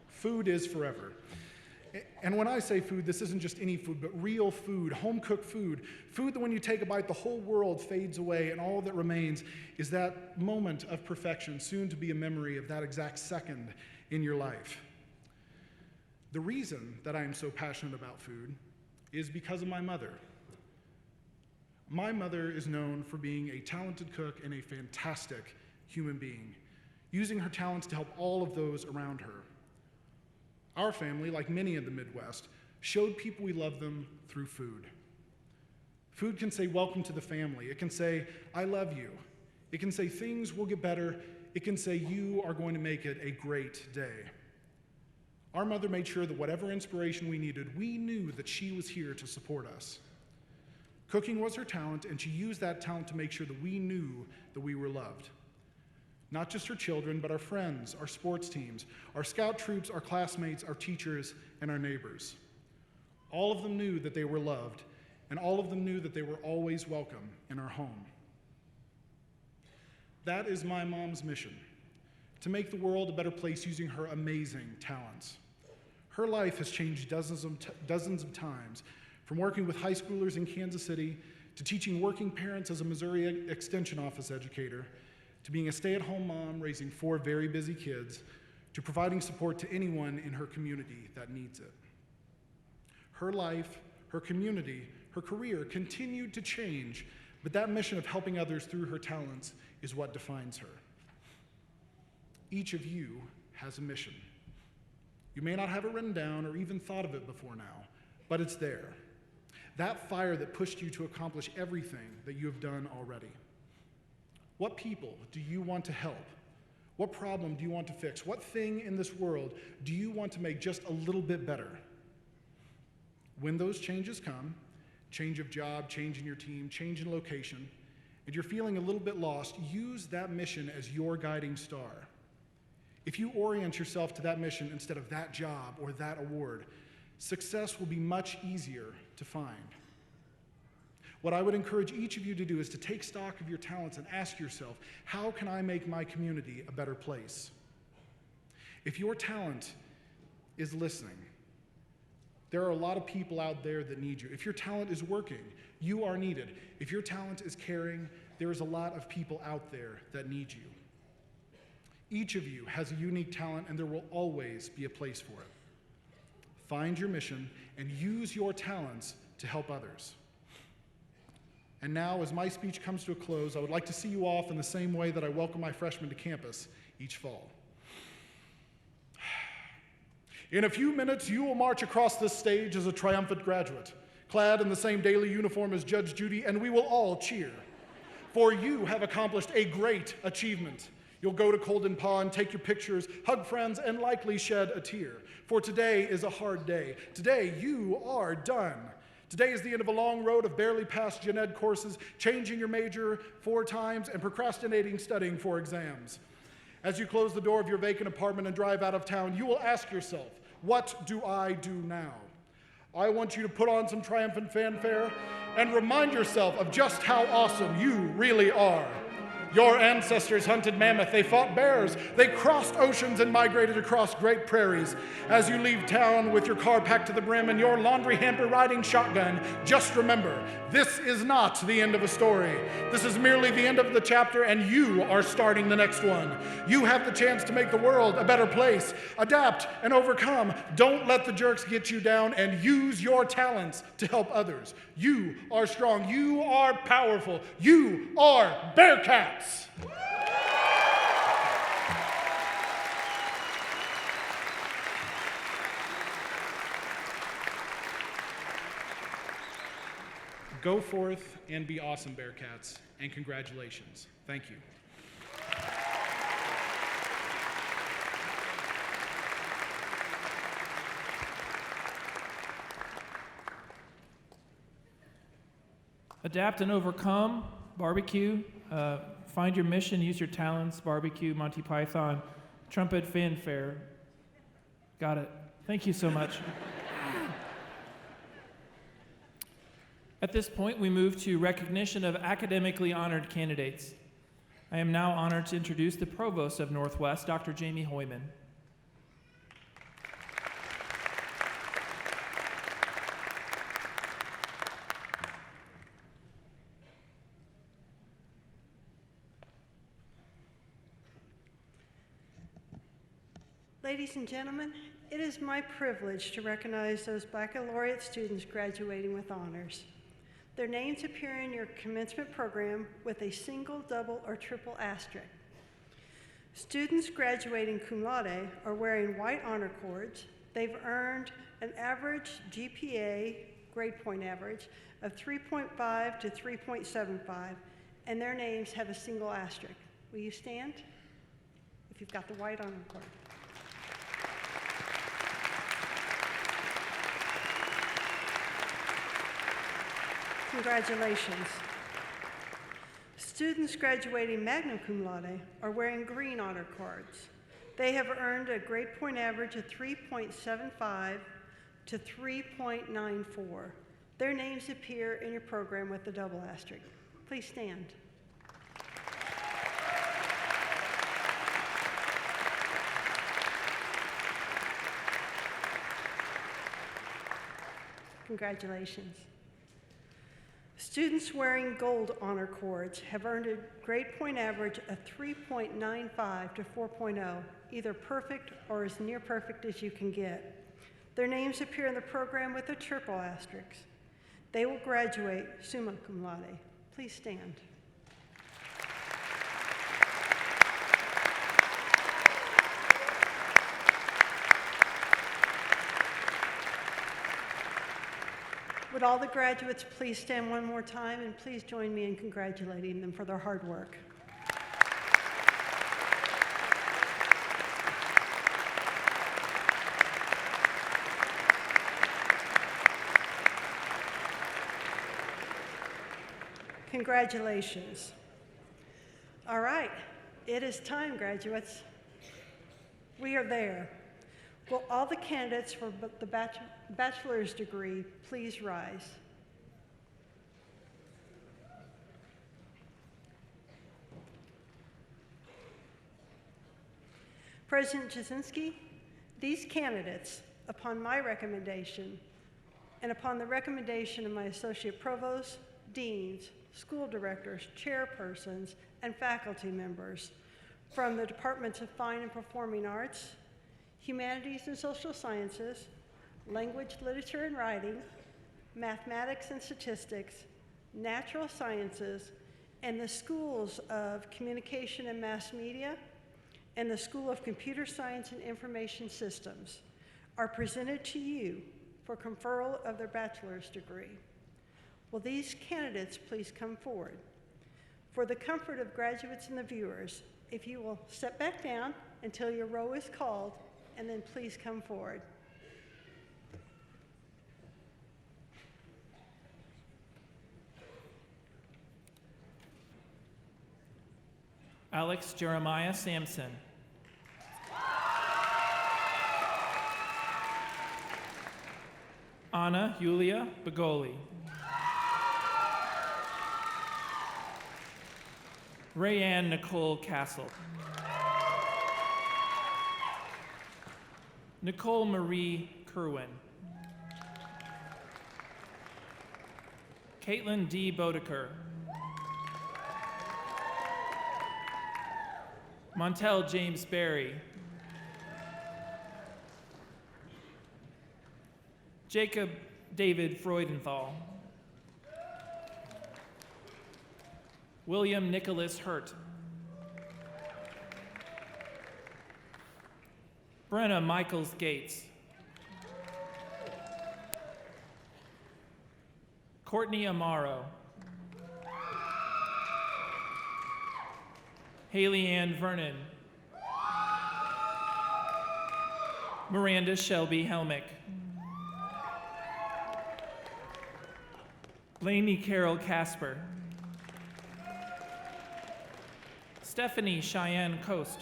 Food is forever. And when I say food, this isn't just any food, but real food, home-cooked food, food that when you take a bite, the whole world fades away, and all that remains is that moment of perfection, soon to be a memory of that exact second in your life. The reason that I am so passionate about food is because of my mother. My mother is known for being a talented cook and a fantastic human being, using her talents to help all of those around her. Our family, like many in the Midwest, showed people we love them through food. Food can say, "Welcome to the family." It can say, "I love you." It can say, "Things will get better." It can say, "You are going to make it a great day." Our mother made sure that whatever inspiration we needed, we knew that she was here to support us. Cooking was her talent, and she used that talent to make sure that we knew that we were loved. Not just her children, but our friends, our sports teams, our scout troops, our classmates, our teachers, and our neighbors. All of them knew that they were loved, and all of them knew that they were always welcome in our home. That is my mom's mission, to make the world a better place using her amazing talents. Her life has changed dozens of times, from working with high schoolers in Kansas City, to teaching working parents as a Missouri Extension Office educator, to being a stay-at-home mom raising 4 very busy kids, to providing support to anyone in her community that needs it. Her life, her community, her career continued to change, but that mission of helping others through her talents is what defines her. Each of you has a mission. You may not have it written down or even thought of it before now, but it's there. That fire that pushed you to accomplish everything that you have done already. What people do you want to help? What problem do you want to fix? What thing in this world do you want to make just a little bit better? When those changes come, change of job, change in your team, change in location, and you're feeling a little bit lost, use that mission as your guiding star. If you orient yourself to that mission instead of that job or that award, success will be much easier to find. What I would encourage each of you to do is to take stock of your talents and ask yourself, how can I make my community a better place? If your talent is listening, there are a lot of people out there that need you. If your talent is working, you are needed. If your talent is caring, there is a lot of people out there that need you. Each of you has a unique talent, and there will always be a place for it. Find your mission and use your talents to help others. And now, as my speech comes to a close, I would like to see you off in the same way that I welcome my freshmen to campus each fall. In a few minutes, you will march across this stage as a triumphant graduate, clad in the same daily uniform as Judge Judy, and we will all cheer. For you have accomplished a great achievement. You'll go to Colden Pond, take your pictures, hug friends, and likely shed a tear. For today is a hard day. Today, you are done. Today is the end of a long road of barely passed gen ed courses, changing your major 4 times, and procrastinating studying for exams. As you close the door of your vacant apartment and drive out of town, you will ask yourself, what do I do now? I want you to put on some triumphant fanfare and remind yourself of just how awesome you really are. Your ancestors hunted mammoth, they fought bears, they crossed oceans and migrated across great prairies. As you leave town with your car packed to the brim and your laundry hamper riding shotgun, just remember, this is not the end of a story. This is merely the end of the chapter, and you are starting the next one. You have the chance to make the world a better place. Adapt and overcome. Don't let the jerks get you down, and use your talents to help others. You are strong. You are powerful. You are Bearcats. Go forth and be awesome, Bearcats, and congratulations. Thank you. Adapt and overcome, barbecue, find your mission, use your talents, barbecue, Monty Python, trumpet, fanfare. Got it. Thank you so much. At this point, we move to recognition of academically honored candidates. I am now honored to introduce the Provost of Northwest, Dr. Jamie Hoyman. Ladies and gentlemen, it is my privilege to recognize those baccalaureate students graduating with honors. Their names appear in your commencement program with a single, double, or triple asterisk. Students graduating cum laude are wearing white honor cords. They've earned an average GPA, grade point average, of 3.5 to 3.75, and their names have a single asterisk. Will you stand if you've got the white honor cord? Congratulations. Students graduating magna cum laude are wearing green honor cards. They have earned a grade point average of 3.75 to 3.94. Their names appear in your program with the double asterisk. Please stand. Congratulations. Students wearing gold honor cords have earned a grade point average of 3.95 to 4.0, either perfect or as near perfect as you can get. Their names appear in the program with a triple asterisk. They will graduate summa cum laude. Please stand. Would all the graduates please stand one more time and please join me in congratulating them for their hard work. Congratulations. All right, it is time, graduates. We are there. Will all the candidates for the bachelor's degree please rise? President Jasinski, these candidates, upon my recommendation, and upon the recommendation of my associate provosts, deans, school directors, chairpersons, and faculty members from the Departments of Fine and Performing Arts, Humanities and Social Sciences, Language, Literature and Writing, Mathematics and Statistics, Natural Sciences, and the schools of Communication and Mass Media, and the School of Computer Science and Information Systems are presented to you for conferral of their bachelor's degree. Will these candidates please come forward? For the comfort of graduates and the viewers, if you will step back down until your row is called, and then please come forward. Alex Jeremiah Sampson. Anna Yulia Begoli. Rayanne Nicole Castle. Nicole Marie Kerwin. Caitlin D. Bodeker. Montel James Berry. Jacob David Freudenthal. William Nicholas Hurt. Brenna Michaels Gates. Courtney Amaro. Haley Ann Vernon. Miranda Shelby Helmick. Lainey Carol Casper. Stephanie Cheyenne Coast.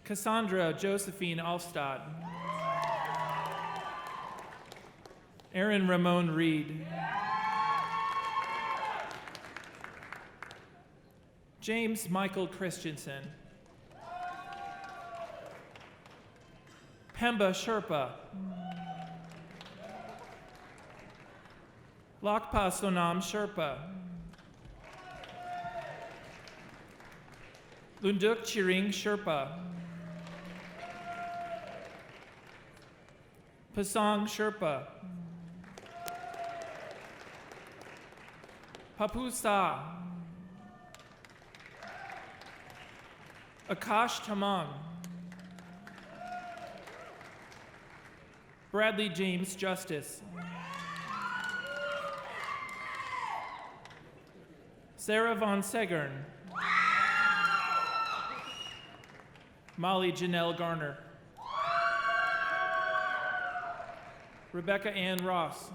Cassandra Josephine Alstad. Aaron Ramon Reed. James Michael Christensen. Pemba Sherpa. Lakpa Sonam Sherpa. Lunduk Chiring Sherpa. Pasang Sherpa. Papu Sa. Akash Tamang. Bradley James Justice. Sarah Von Segern. Molly Janelle Garner. Rebecca Ann Ross.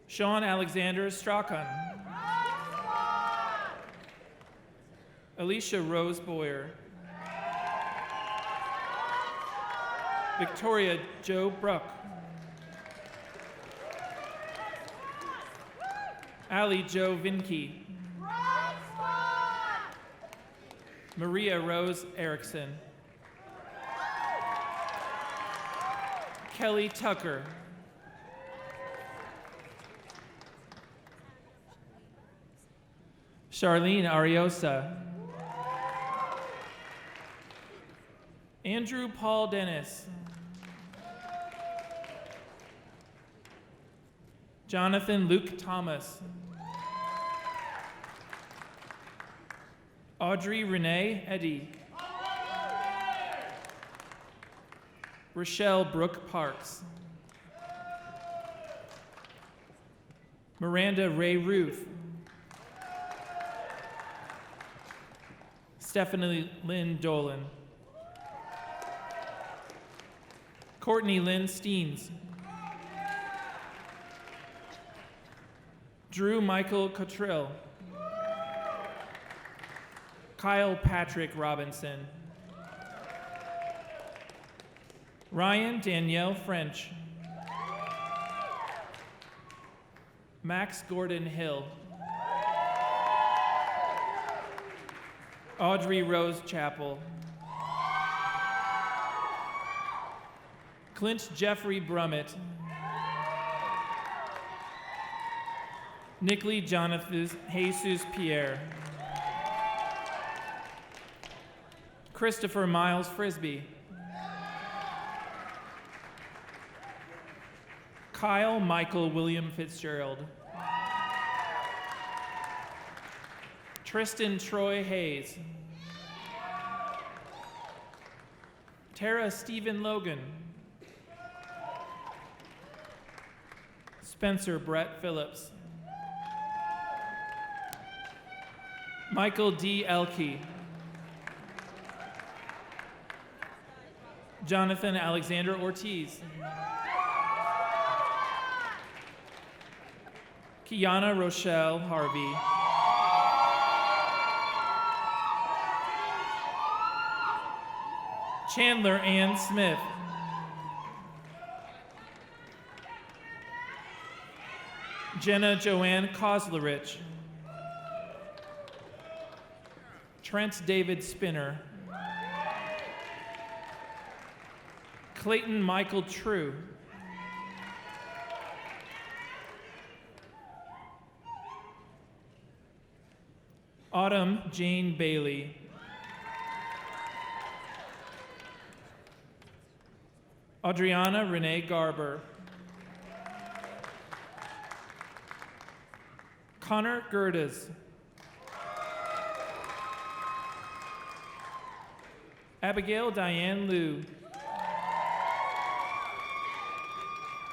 Sean Alexander Strachan. Alicia Rose Boyer. Victoria Jo Bruck. Allie Jo Vinke. Maria Rose Erickson. Kelly Tucker. Charlene Ariosa. Andrew Paul Dennis. Jonathan Luke Thomas. Audrey Renee Eddy. Rochelle Brooke Parks. Miranda Ray Ruth. Stephanie Lynn Dolan. Courtney Lynn Steens. Drew Michael Cottrill. Kyle Patrick Robinson. Ryan Danielle French. Max Gordon Hill. Audrey Rose Chappell. Clint Jeffrey Brummett. Nickley Jonathan Jesus Pierre. Christopher Miles Frisbee. Kyle Michael William Fitzgerald. Tristan Troy Hayes. Tara Stephen Logan. Spencer Brett Phillips. Michael D. Elkey. Jonathan Alexander Ortiz. Kiana Rochelle Harvey. Chandler Ann Smith. Jenna Joanne Kozlerich. Trent David Spinner. Clayton Michael True. Autumn Jane Bailey. Adriana Renee Garber. Connor Gerdes. Abigail Diane Liu.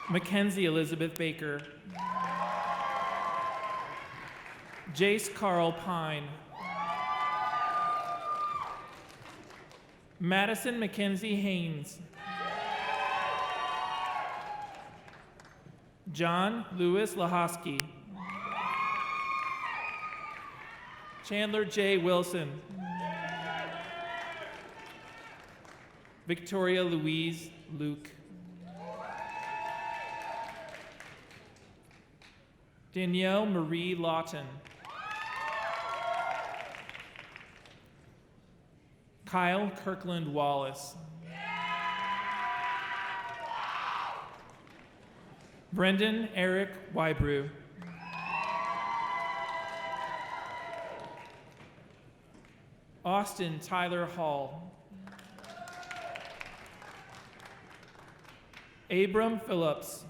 Mackenzie Elizabeth Baker. Jace Carl Pine. Madison Mackenzie Haynes. John Lewis Lahosky. Chandler J. Wilson. Victoria Louise Luke. Danielle Marie Lawton. Kyle Kirkland Wallace. Brendan Eric Wybrew. Austin Tyler Hall. Abram Phillips.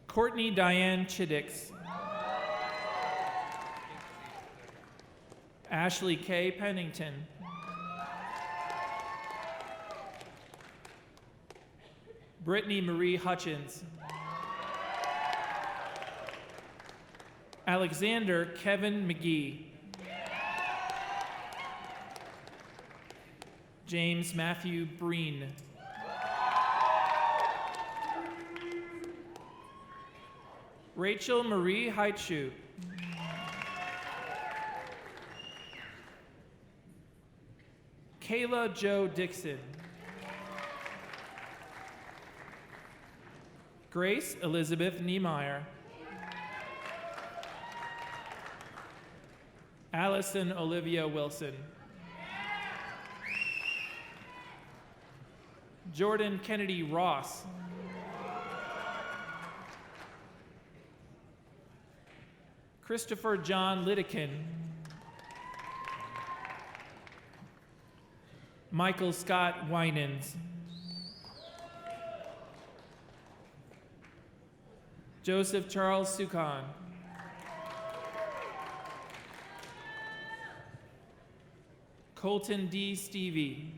Courtney Diane Chiddix. Ashley K. Pennington. Brittany Marie Hutchins. Alexander Kevin McGee. James Matthew Breen. Rachel Marie Heitschu. Kayla Jo Dixon. Grace Elizabeth Niemeyer. Allison Olivia Wilson. Jordan Kennedy Ross. Christopher John Lidekin. Michael Scott Winans. Joseph Charles Sukan. Colton D. Stevie.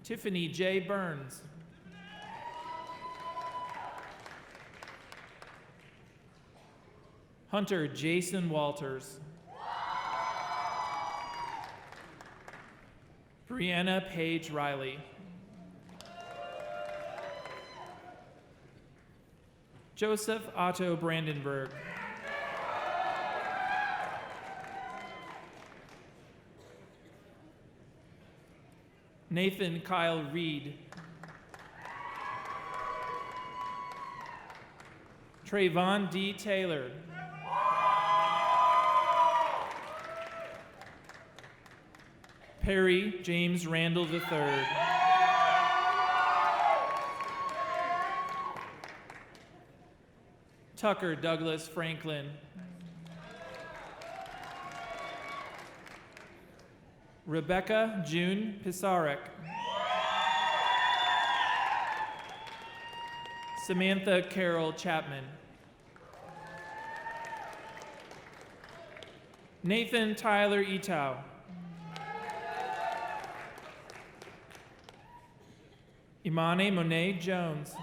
Tiffany J. Burns. Hunter Jason Walters. Brianna Paige Riley. Joseph Otto Brandenburg. Nathan Kyle Reed. Trayvon D. Taylor. Perry James Randall III. Tucker Douglas Franklin. Rebecca June Pisarek. Samantha Carol Chapman. Nathan Tyler Etow. Imane Monet Jones.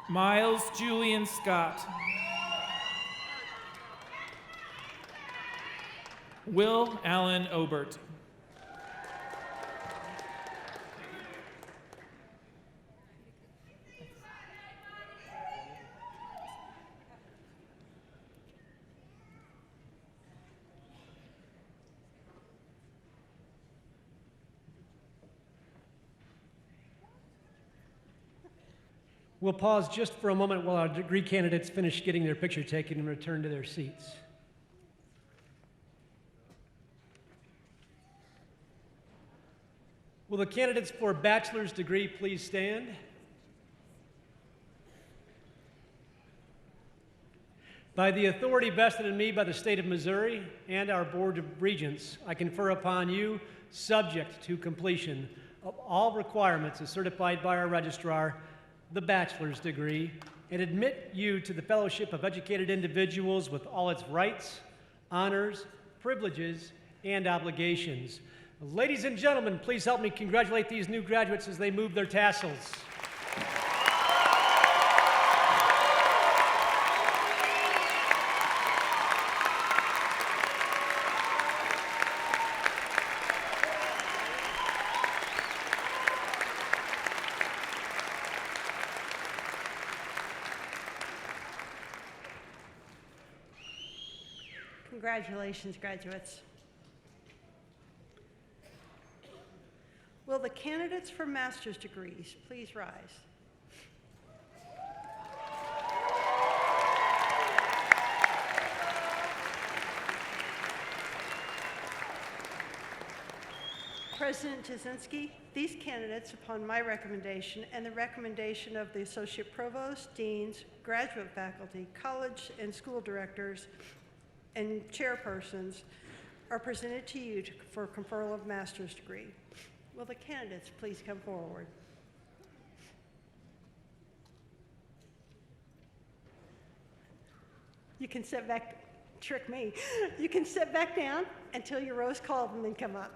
Miles Julian Scott. Will Allen Obert. We'll pause just for a moment while our degree candidates finish getting their picture taken and return to their seats. Will the candidates for bachelor's degree please stand? By the authority vested in me by the state of Missouri and our Board of Regents, I confer upon you, subject to completion of all requirements as certified by our registrar, the bachelor's degree, and admit you to the fellowship of educated individuals with all its rights, honors, privileges, and obligations. Ladies and gentlemen, please help me congratulate these new graduates as they move their tassels. Congratulations, graduates. Will the candidates for master's degrees please rise? President Jasinski, these candidates, upon my recommendation and the recommendation of the Associate Provost, Deans, graduate faculty, college and school directors, and chairpersons, are presented to you for conferral of master's degree. Will the candidates please come forward? You can sit back, trick me. You can sit back down until your row is called and then come up.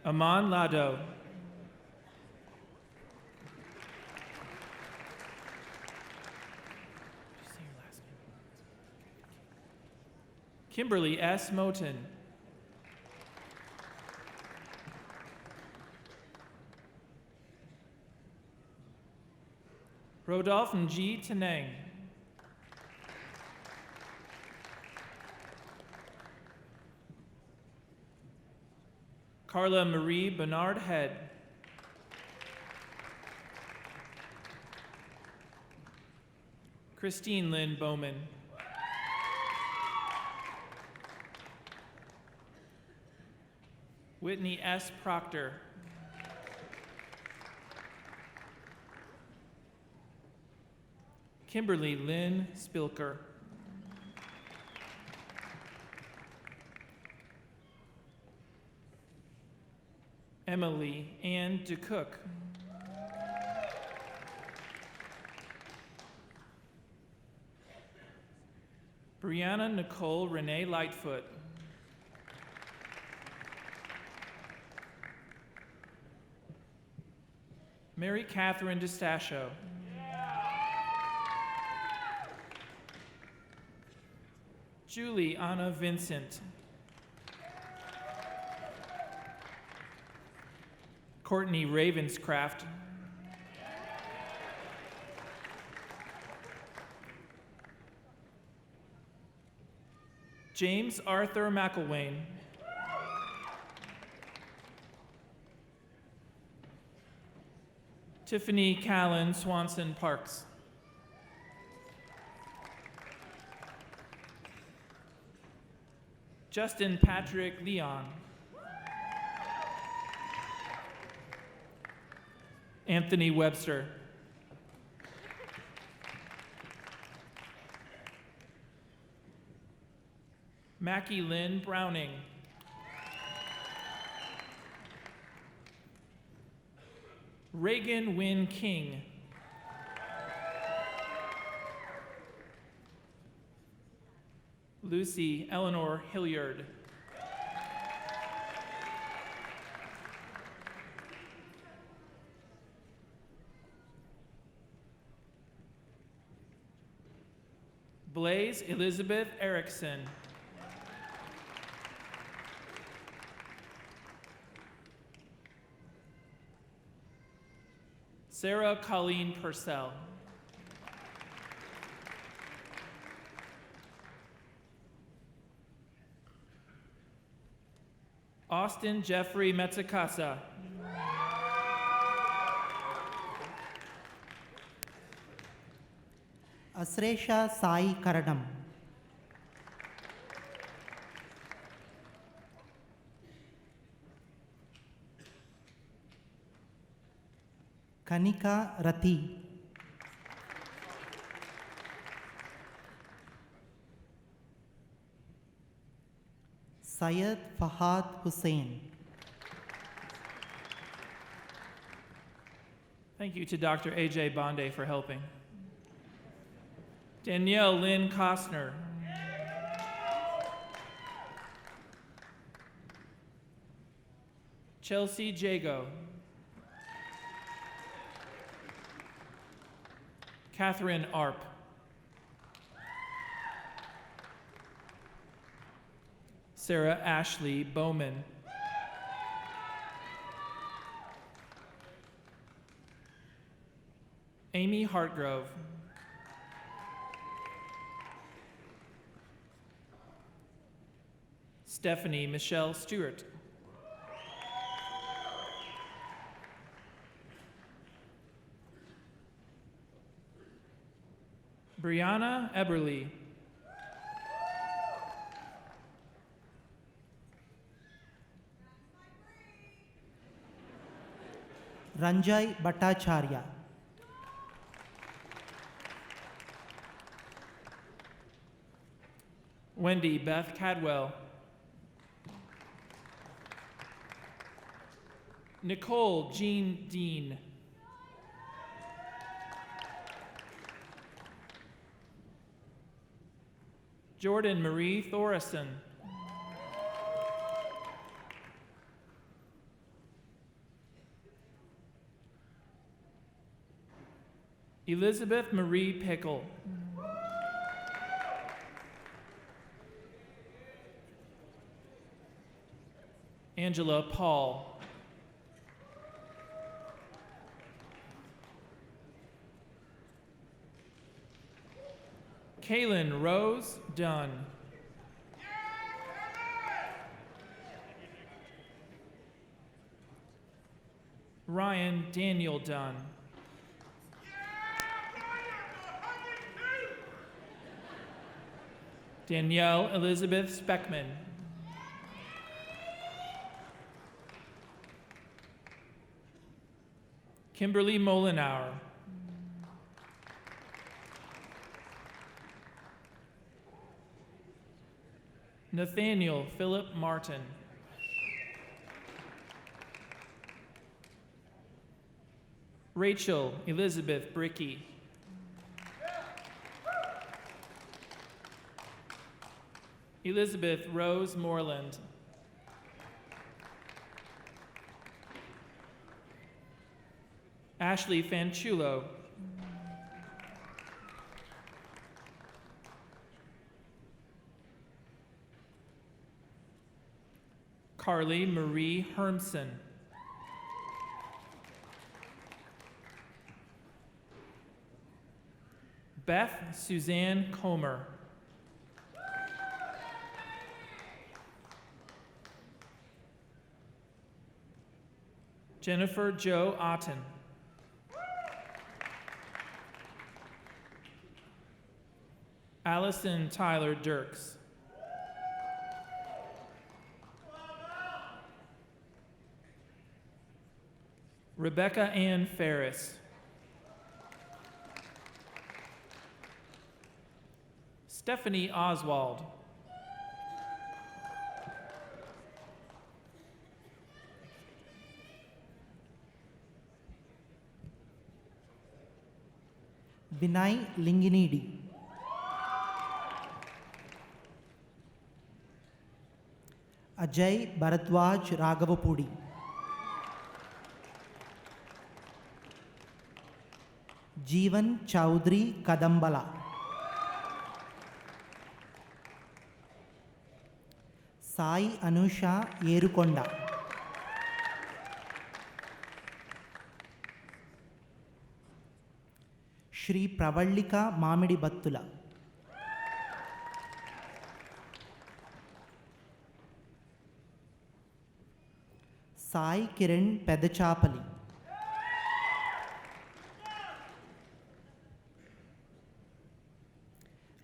Aman Lado. Kimberly S. Moten. Rodolphe G. Teneng. Carla Marie Bernard Head. Christine Lynn Bowman. Whitney S. Proctor. Kimberly Lynn Spilker. Emily Ann DeCook. Brianna Nicole Renee Lightfoot. Mary Catherine DeStasio. Julie Anna Vincent. Courtney Ravenscraft. James Arthur McElwain. Tiffany Callan Swanson Parks. Justin Patrick Leon. Anthony Webster. Mackie Lynn Browning. Reagan Wynn King. Lucy Eleanor Hilliard. Blaze Elizabeth Erickson. Sarah Colleen Purcell. Austin Jeffrey Metzacasa. Asresha Sai Karadam. Kanika Rati. Syed Fahad Hussain. Thank you to Dr. A.J. Bonde for helping. Danielle Lynn Costner. Chelsea Jago. Catherine Arp. Sarah Ashley Bowman. Amy Hartgrove. Stephanie Michelle Stewart. Brianna Eberly. Ranjay Bhattacharya. Wendy Beth Cadwell. Nicole Jean Dean. Jordan Marie Thorison. Elizabeth Marie Pickle. Angela Paul. Kaylin Rose Dunn. Ryan Daniel Dunn. Danielle Elizabeth Speckman. Kimberly Molenauer. Nathaniel Philip Martin. Rachel Elizabeth Bricky. Elizabeth Rose Moreland. Ashley Fanchulo. Carly Marie Hermson. Beth Suzanne Comer. Jennifer Jo Otten. Allison Tyler Dirks. Rebecca Ann Ferris. Stephanie Oswald. Vinay Linginidi. Ajay Bharadwaj Raghavapudi. Jeevan Chowdhury Kadambala. Sai Anusha Yerukonda. Shri Pravallika Mamidi Battula. Sai Kiran Pedachapali.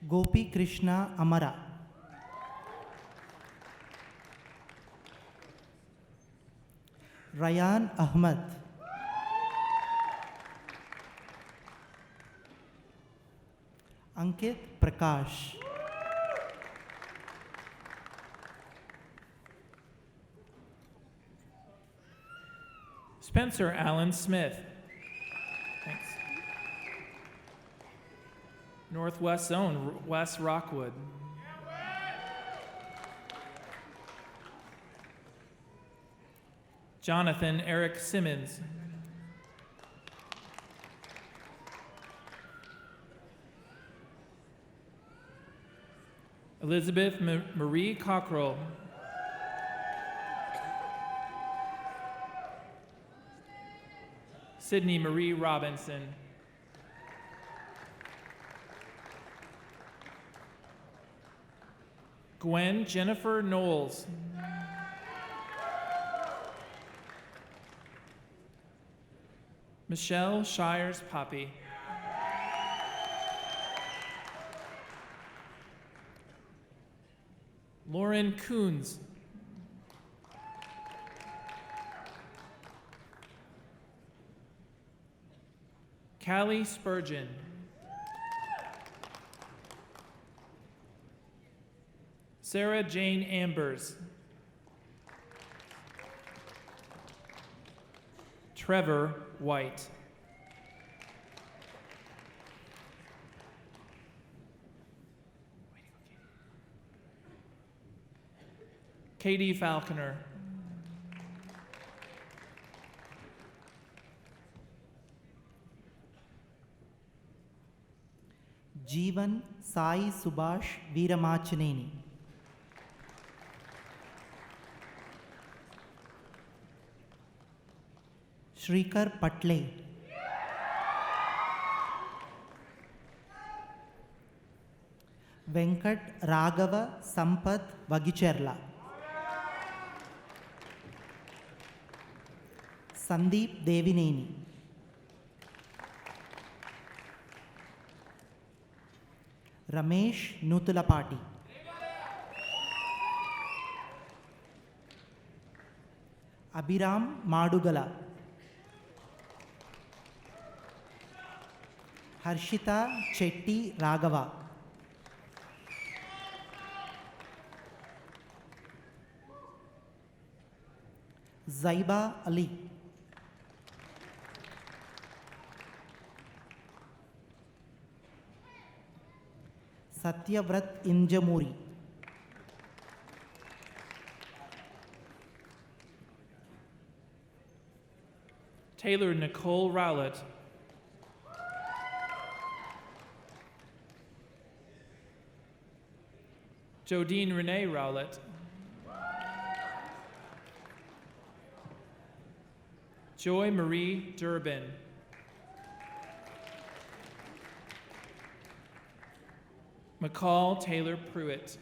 Gopi Krishna Amara. Ryan Ahmad. Ankit Prakash. Spencer Allen Smith. Thanks. Northwest Zone, Wes Rockwood. Jonathan Eric Simmons. Elizabeth Marie Cockrell. Sydney Marie Robinson. Gwen Jennifer Knowles. Michelle Shires Poppy. Lauren Coons. Callie Spurgeon. Sarah Jane Ambers. Trevor White. Katie Falconer. Jeevan Sai Subhash Veeramachaneni. Shrikar Patle. Venkat Raghava Sampath Vagicherla. Sandeep Devineni. Ramesh Nutulapati. Abhiram Madugala. Harshita Chetty Raghava. Zaiba Ali. Satyavrat Injamuri. Taylor Nicole Rowlett. Jodine Renee Rowlett. Joy Marie Durbin. McCall Taylor Pruitt.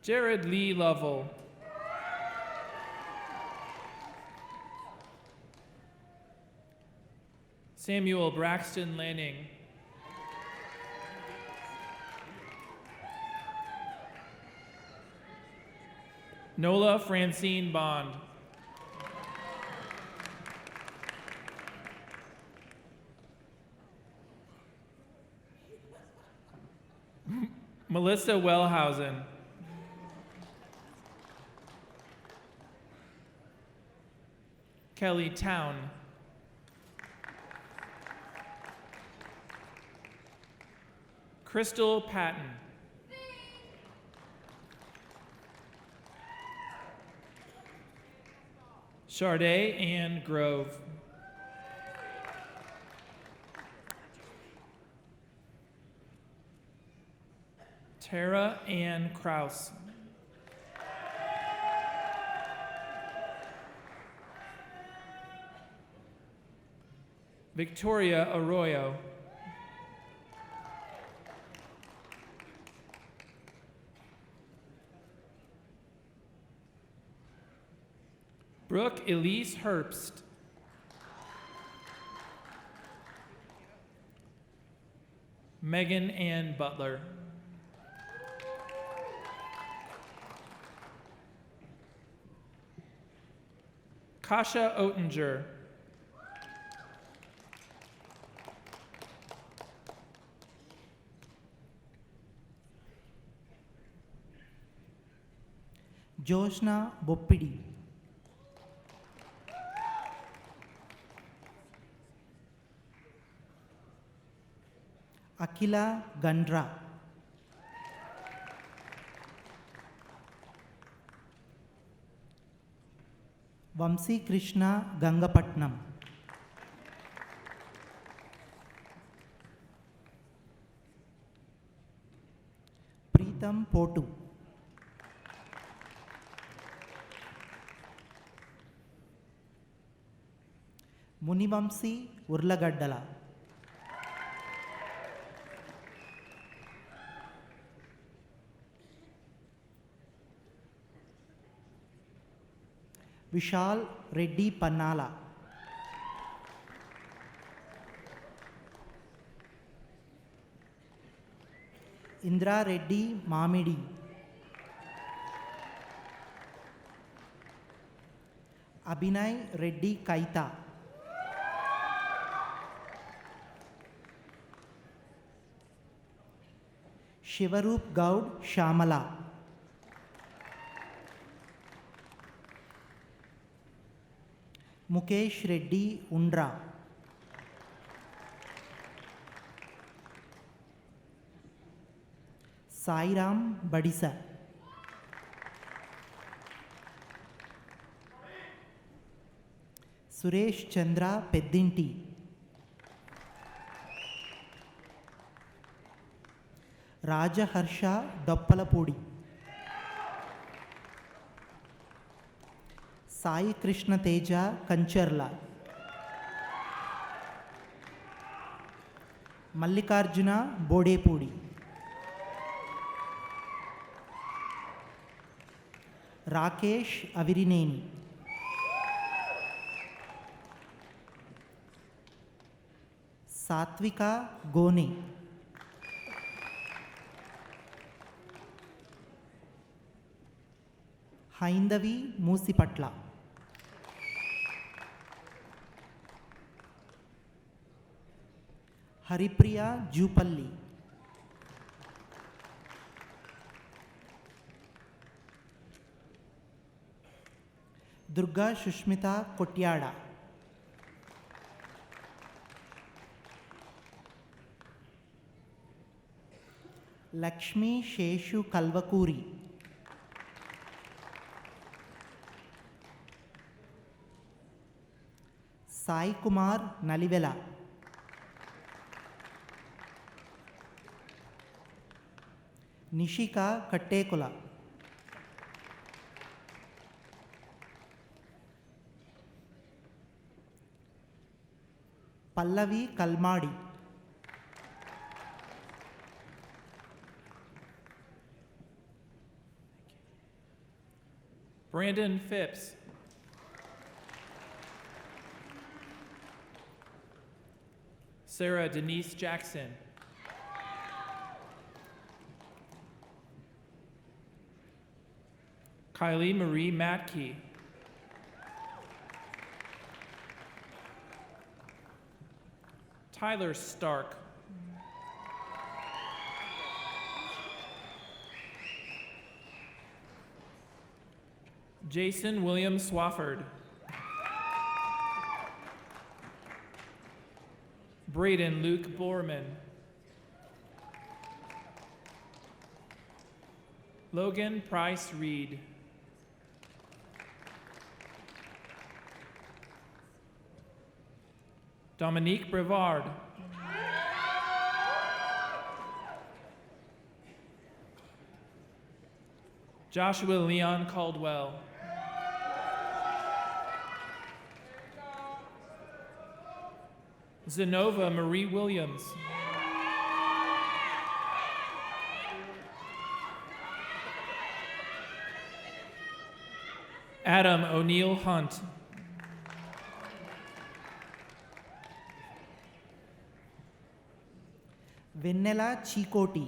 Jared Lee Lovell. Samuel Braxton Lanning. Nola Francine Bond. Melissa Wellhausen. Kelly Town. Crystal Patton. Charday Ann Grove. Tara Ann Kraus. Victoria Arroyo. Brooke Elise Herbst. Megan Ann Butler. Kasha Oettinger. Joshna Boppidi. Akila Gandra. Vamsi Krishna Gangapatnam. Preetham Potu. Munivamsi Urlagaddala. Vishal Reddy Pannala. Indra Reddy Mamidi. Abhinay Reddy Kaita. Shivaroop Gaud Shamala. Mukesh Reddy Undra. Sairam Badisa. Suresh Chandra Peddinti. Raja Harsha Doppalapudi. Sai Krishna Teja Kancharla. Mallikarjuna Bodepudi. Rakesh Avirineni. Satvika Gone. Haindavi Musipatla. Haripriya Jupalli. Durga Shushmita Kotyada. Lakshmi Sheshu ಕಲ್ವಕೂರಿ. Sai Kumar ನಲಿವೆಲ. Nishika ಕಟ್ಟೇಕುಲ. Pallavi Kalmadi. Brandon Phipps. Sarah Denise Jackson. Kylie Marie Matke. Tyler Stark. Jason William Swafford. Braden Luke Borman. Logan Price Reed. Dominique Brevard. Joshua Leon Caldwell. Zenova Marie Williams. Adam O'Neill Hunt. Vennela Cheekoti.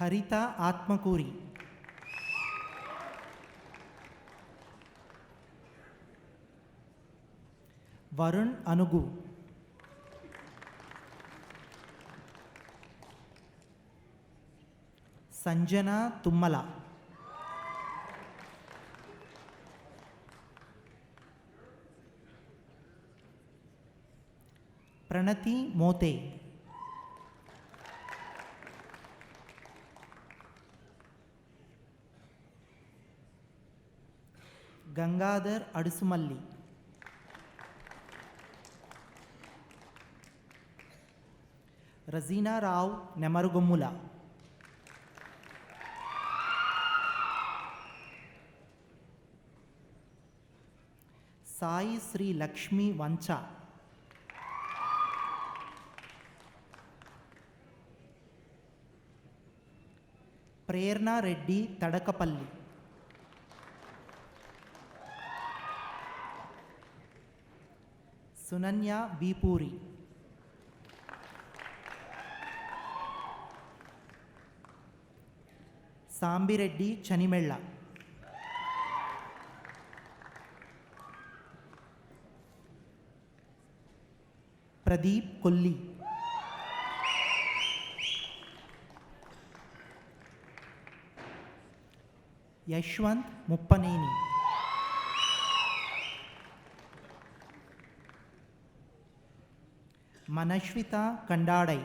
Haritha Atmakuri. Varun Anugu. Sanjana Tummala. Pranathi Mothe. Gangadhar Adusumalli. Razeena Rao Nemarugommula. Sai Sri Lakshmi Vancha. Prerana Reddy Thadakapalli. Sunanya Beepuri. Sambireddy Chanimella. Pradeep Kolli. Yashwanth Muppaneni. Manaswitha Kandadai.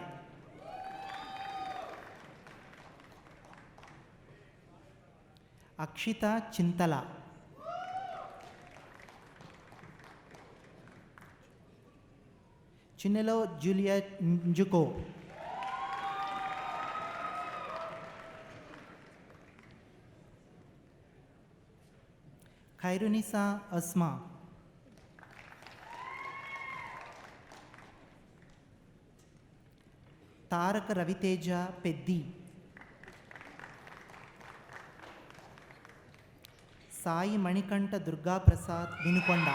Akshitha Chinthala. Chinelo Juliet Injuko. Khairunnisa Asma. Taraka Raviteja Peddi. Sai Manikanta Durgaprasad Vinukonda.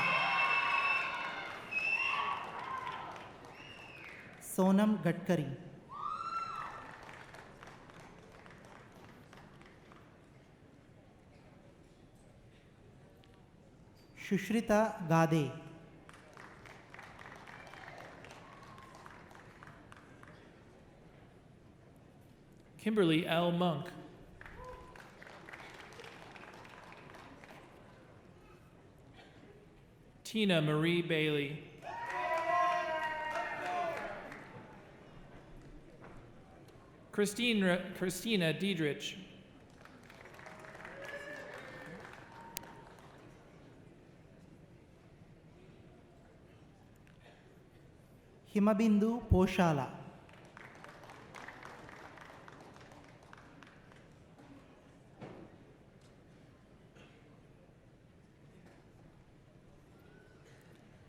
Sonam Gadkari. Sushritha Gade. Kimberly L. Monk. Tina Marie Bailey. Christina Diedrich. Himabindu Poshala.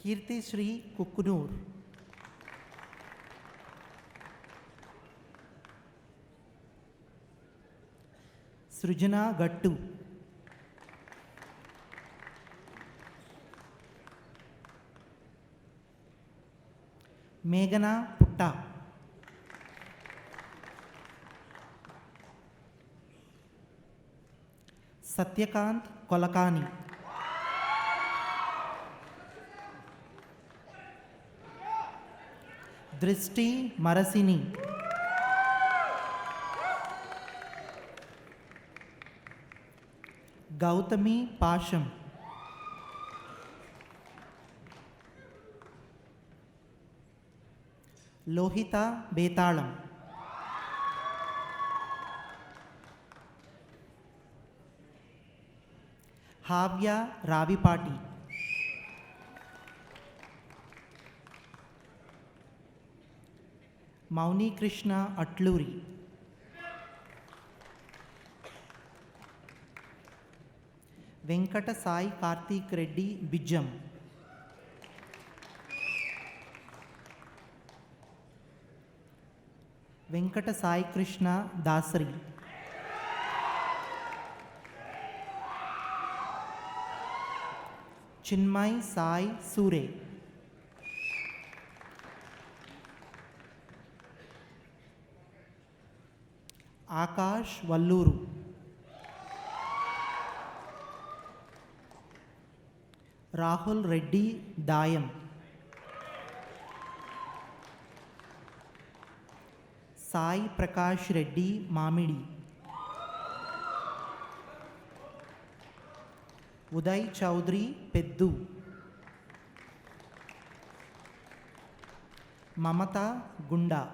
Kirti Sri Kukunur. Srujana Gattu. Meghana Putta. Satyakant Kolakani. Drishti Marasini. Gautami Pasham. Lohita Betalam. Havya Ravipati. Mauni Krishna Atluri. Venkata Sai Karthik Reddy Bijam. Venkata Sai Krishna Dasari. Chinmay Sai Sure. Akash Valluru. Rahul Reddy Dayam. Sai Prakash Reddy Mamidi. Uday Chaudhary Peddu. Mamata Gunda.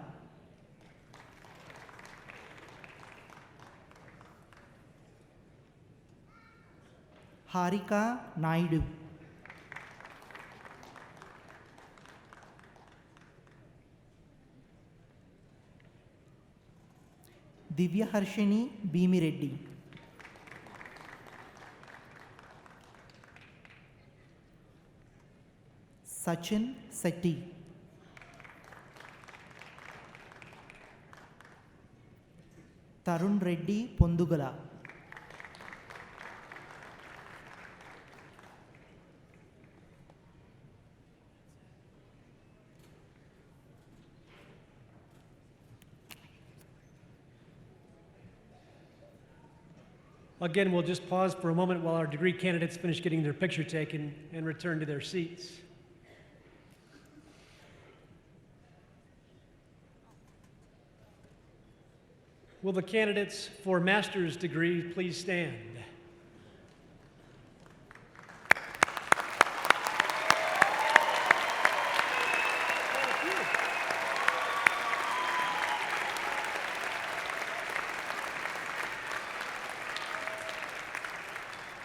Harika Naidu. Divya Harshini Bhimi Reddy. Sachin Setti. Tarun Reddy Pondugala. Again, we'll just pause for a moment while our degree candidates finish getting their picture taken and return to their seats. Will the candidates for master's degree please stand?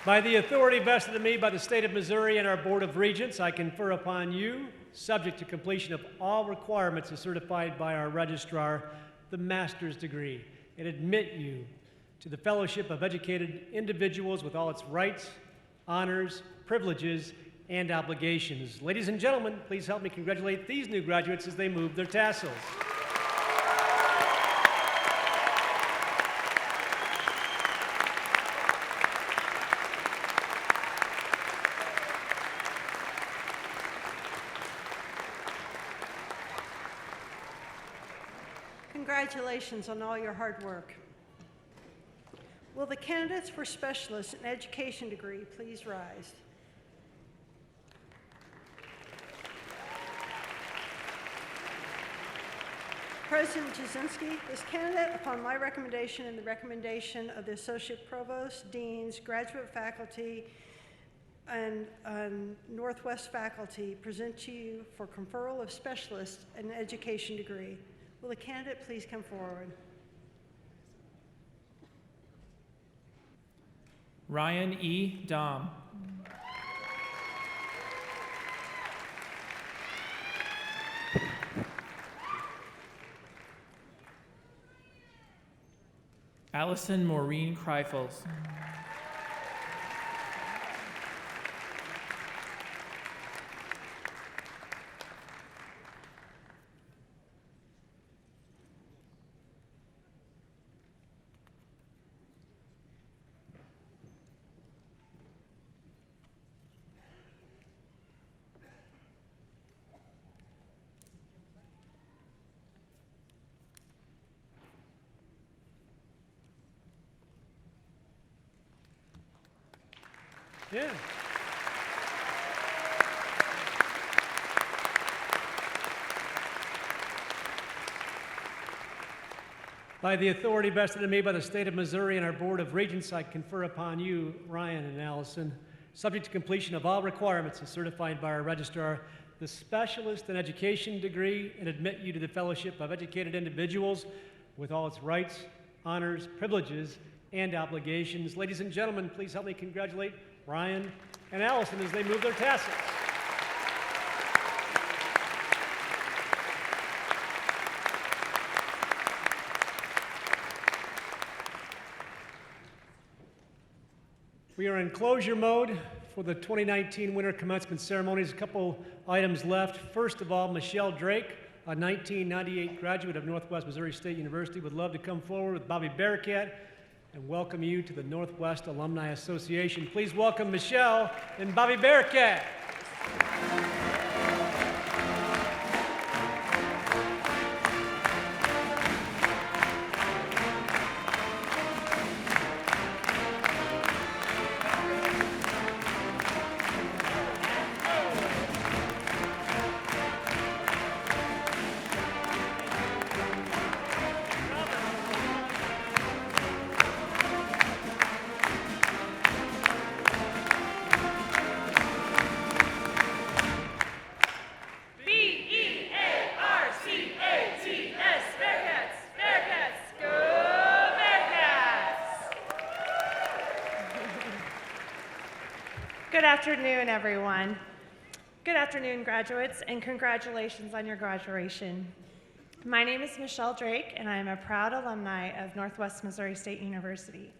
By the authority vested in me by the state of Missouri and our Board of Regents, I confer upon you, subject to completion of all requirements as certified by our registrar, the master's degree, and admit you to the fellowship of educated individuals with all its rights, honors, privileges, and obligations. Ladies and gentlemen, please help me congratulate these new graduates as they move their tassels. Congratulations on all your hard work. Will the candidates for specialists in education degree please rise? President Jasinski, this candidate, upon my recommendation and the recommendation of the Associate Provost, Deans, graduate faculty, and Northwest faculty, present to you for conferral of specialists in education degree. Will the candidate please come forward? Ryan E. Dom. Allison Maureen Kreifels. Yeah. By the authority vested in me by the state of Missouri and our Board of Regents, I confer upon you, Ryan and Allison, subject to completion of all requirements as certified by our registrar, the Specialist in Education degree, and admit you to the Fellowship of Educated Individuals with all its rights, honors, privileges, and obligations. Ladies and gentlemen, please help me congratulate Ryan and Allison as they move their tassels. We are in closure mode for the 2019 Winter Commencement ceremonies. A couple items left. First of all, Michelle Drake, a 1998 graduate of Northwest Missouri State University, would love to come forward with Bobby Bearcat and welcome you to the Northwest Alumni Association. Please welcome Michelle and Bobby Bearcat. Good afternoon, everyone. Good afternoon, graduates, and congratulations on your graduation. My name is Michelle Drake, and I am a proud alumni of Northwest Missouri State University.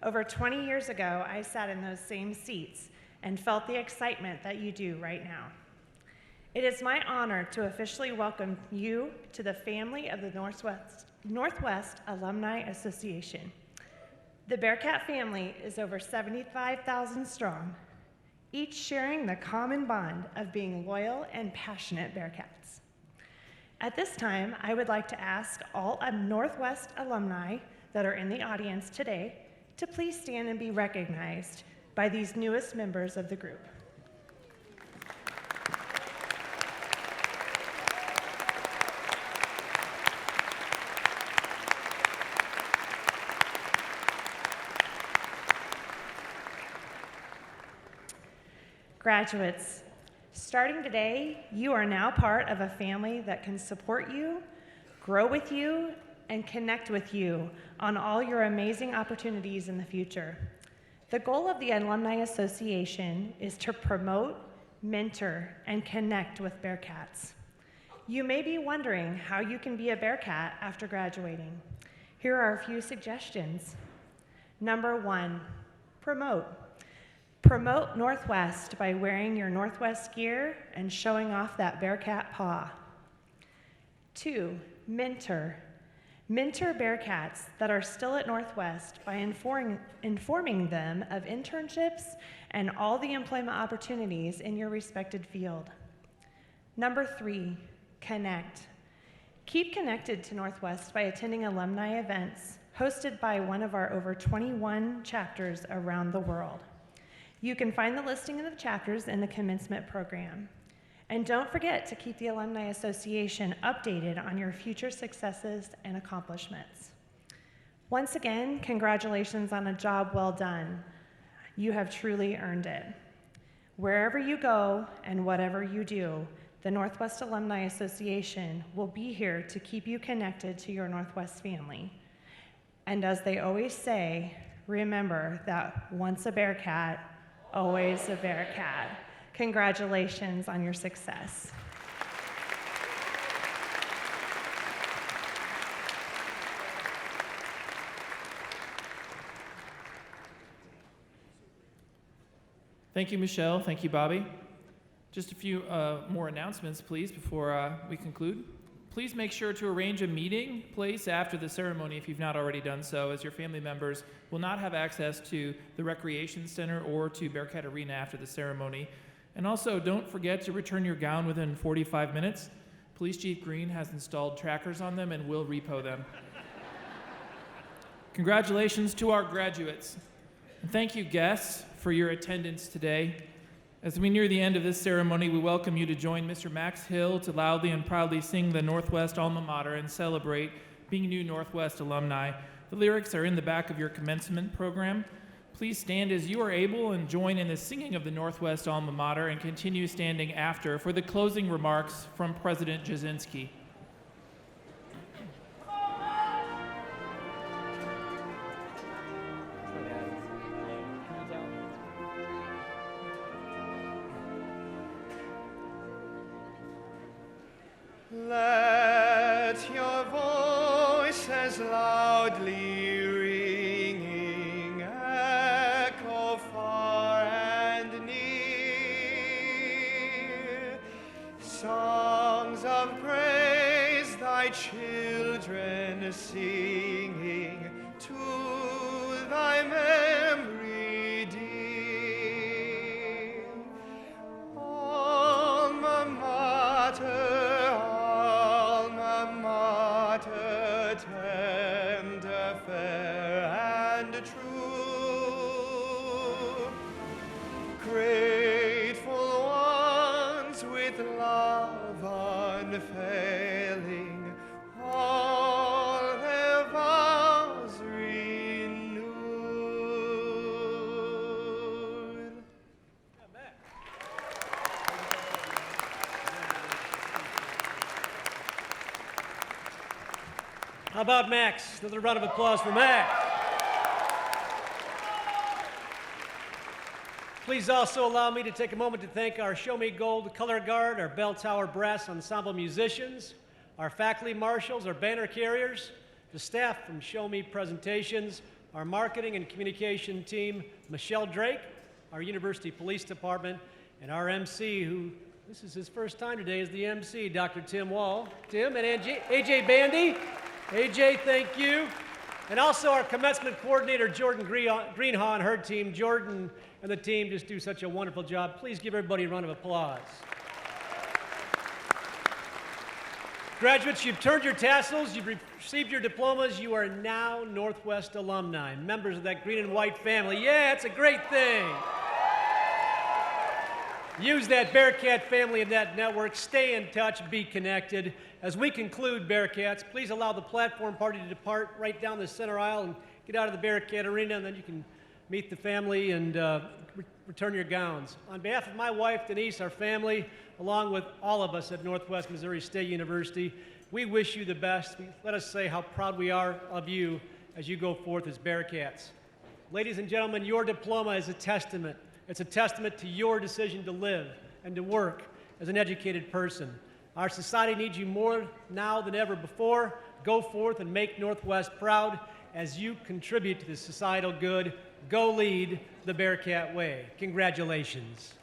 Over 20 years ago, I sat in those same seats and felt the excitement that you do right now. It is my honor to officially welcome you to the family of the Northwest Alumni Association. The Bearcat family is over 75,000 strong, each sharing the common bond of being loyal and passionate Bearcats. At this time, I would like to ask all Northwest alumni that are in the audience today to please stand and be recognized by these newest members of the group. Graduates, starting today, you are now part of a family that can support you, grow with you, and connect with you on all your amazing opportunities in the future. The goal of the Alumni Association is to promote, mentor, and connect with Bearcats. You may be wondering how you can be a Bearcat after graduating. Here are a few suggestions. Number 1, promote. Promote Northwest by wearing your Northwest gear and showing off that Bearcat paw. 2, mentor. Mentor Bearcats that are still at Northwest by informing them of internships and all the employment opportunities in your respected field. Number 3, connect. Keep connected to Northwest by attending alumni events hosted by one of our over 21 chapters around the world. You can find the listing of the chapters in the commencement program. And don't forget to keep the Alumni Association updated on your future successes and accomplishments. Once again, congratulations on a job well done. You have truly earned it. Wherever you go and whatever you do, the Northwest Alumni Association will be here to keep you connected to your Northwest family. And as they always say, remember that once a Bearcat, always a Bearcat. Congratulations on your success. Thank you, Michelle. Thank you, Bobby. Just a few more announcements, please, before we conclude. Please make sure to arrange a meeting place after the ceremony if you've not already done so, as your family members will not have access to the Recreation Center or to Bearcat Arena after the ceremony. And also, don't forget to return your gown within 45 minutes. Police Chief Green has installed trackers on them and will repo them. Congratulations to our graduates. And thank you, guests, for your attendance today. As we near the end of this ceremony, we welcome you to join Mr. Max Hill to loudly and proudly sing the Northwest Alma Mater and celebrate being new Northwest alumni. The lyrics are in the back of your commencement program. Please stand as you are able and join in the singing of the Northwest Alma Mater, and continue standing after for the closing remarks from President Jasinski. Let your voices loudly ringing echo far and near. Songs of praise thy children singing to thy memory dear. Alma Mater, tender, fair, and true, grateful ones with love unfailing, all their vows renewed. How about Max? Another round of applause for Max. Please also allow me to take a moment to thank our Show Me Gold Color Guard, our Bell Tower Brass Ensemble musicians, our faculty marshals, our banner carriers, the staff from Show Me Presentations, our marketing and communication team, Michelle Drake, our University Police Department, and our MC, who this is his first time today as the MC, Dr. Tim Wall. Tim and AJ Bandy. AJ, thank you. And also our commencement coordinator, Jordan Greenhaw, and her team. Jordan and the team just do such a wonderful job. Please give everybody a round of applause. Graduates, you've turned your tassels, you've received your diplomas, you are now Northwest alumni, members of that green and white family. Yeah, it's a great thing. Use that Bearcat family and that network. Stay in touch, be connected. As we conclude, Bearcats, please allow the platform party to depart right down the center aisle and get out of the Bearcat Arena, and then you can meet the family and return your gowns. On behalf of my wife, Denise, our family, along with all of us at Northwest Missouri State University, we wish you the best. Let us say how proud we are of you as you go forth as Bearcats. Ladies and gentlemen, your diploma is a testament. It's a testament to your decision to live and to work as an educated person. Our society needs you more now than ever before. Go forth and make Northwest proud as you contribute to the societal good. Go lead the Bearcat way. Congratulations.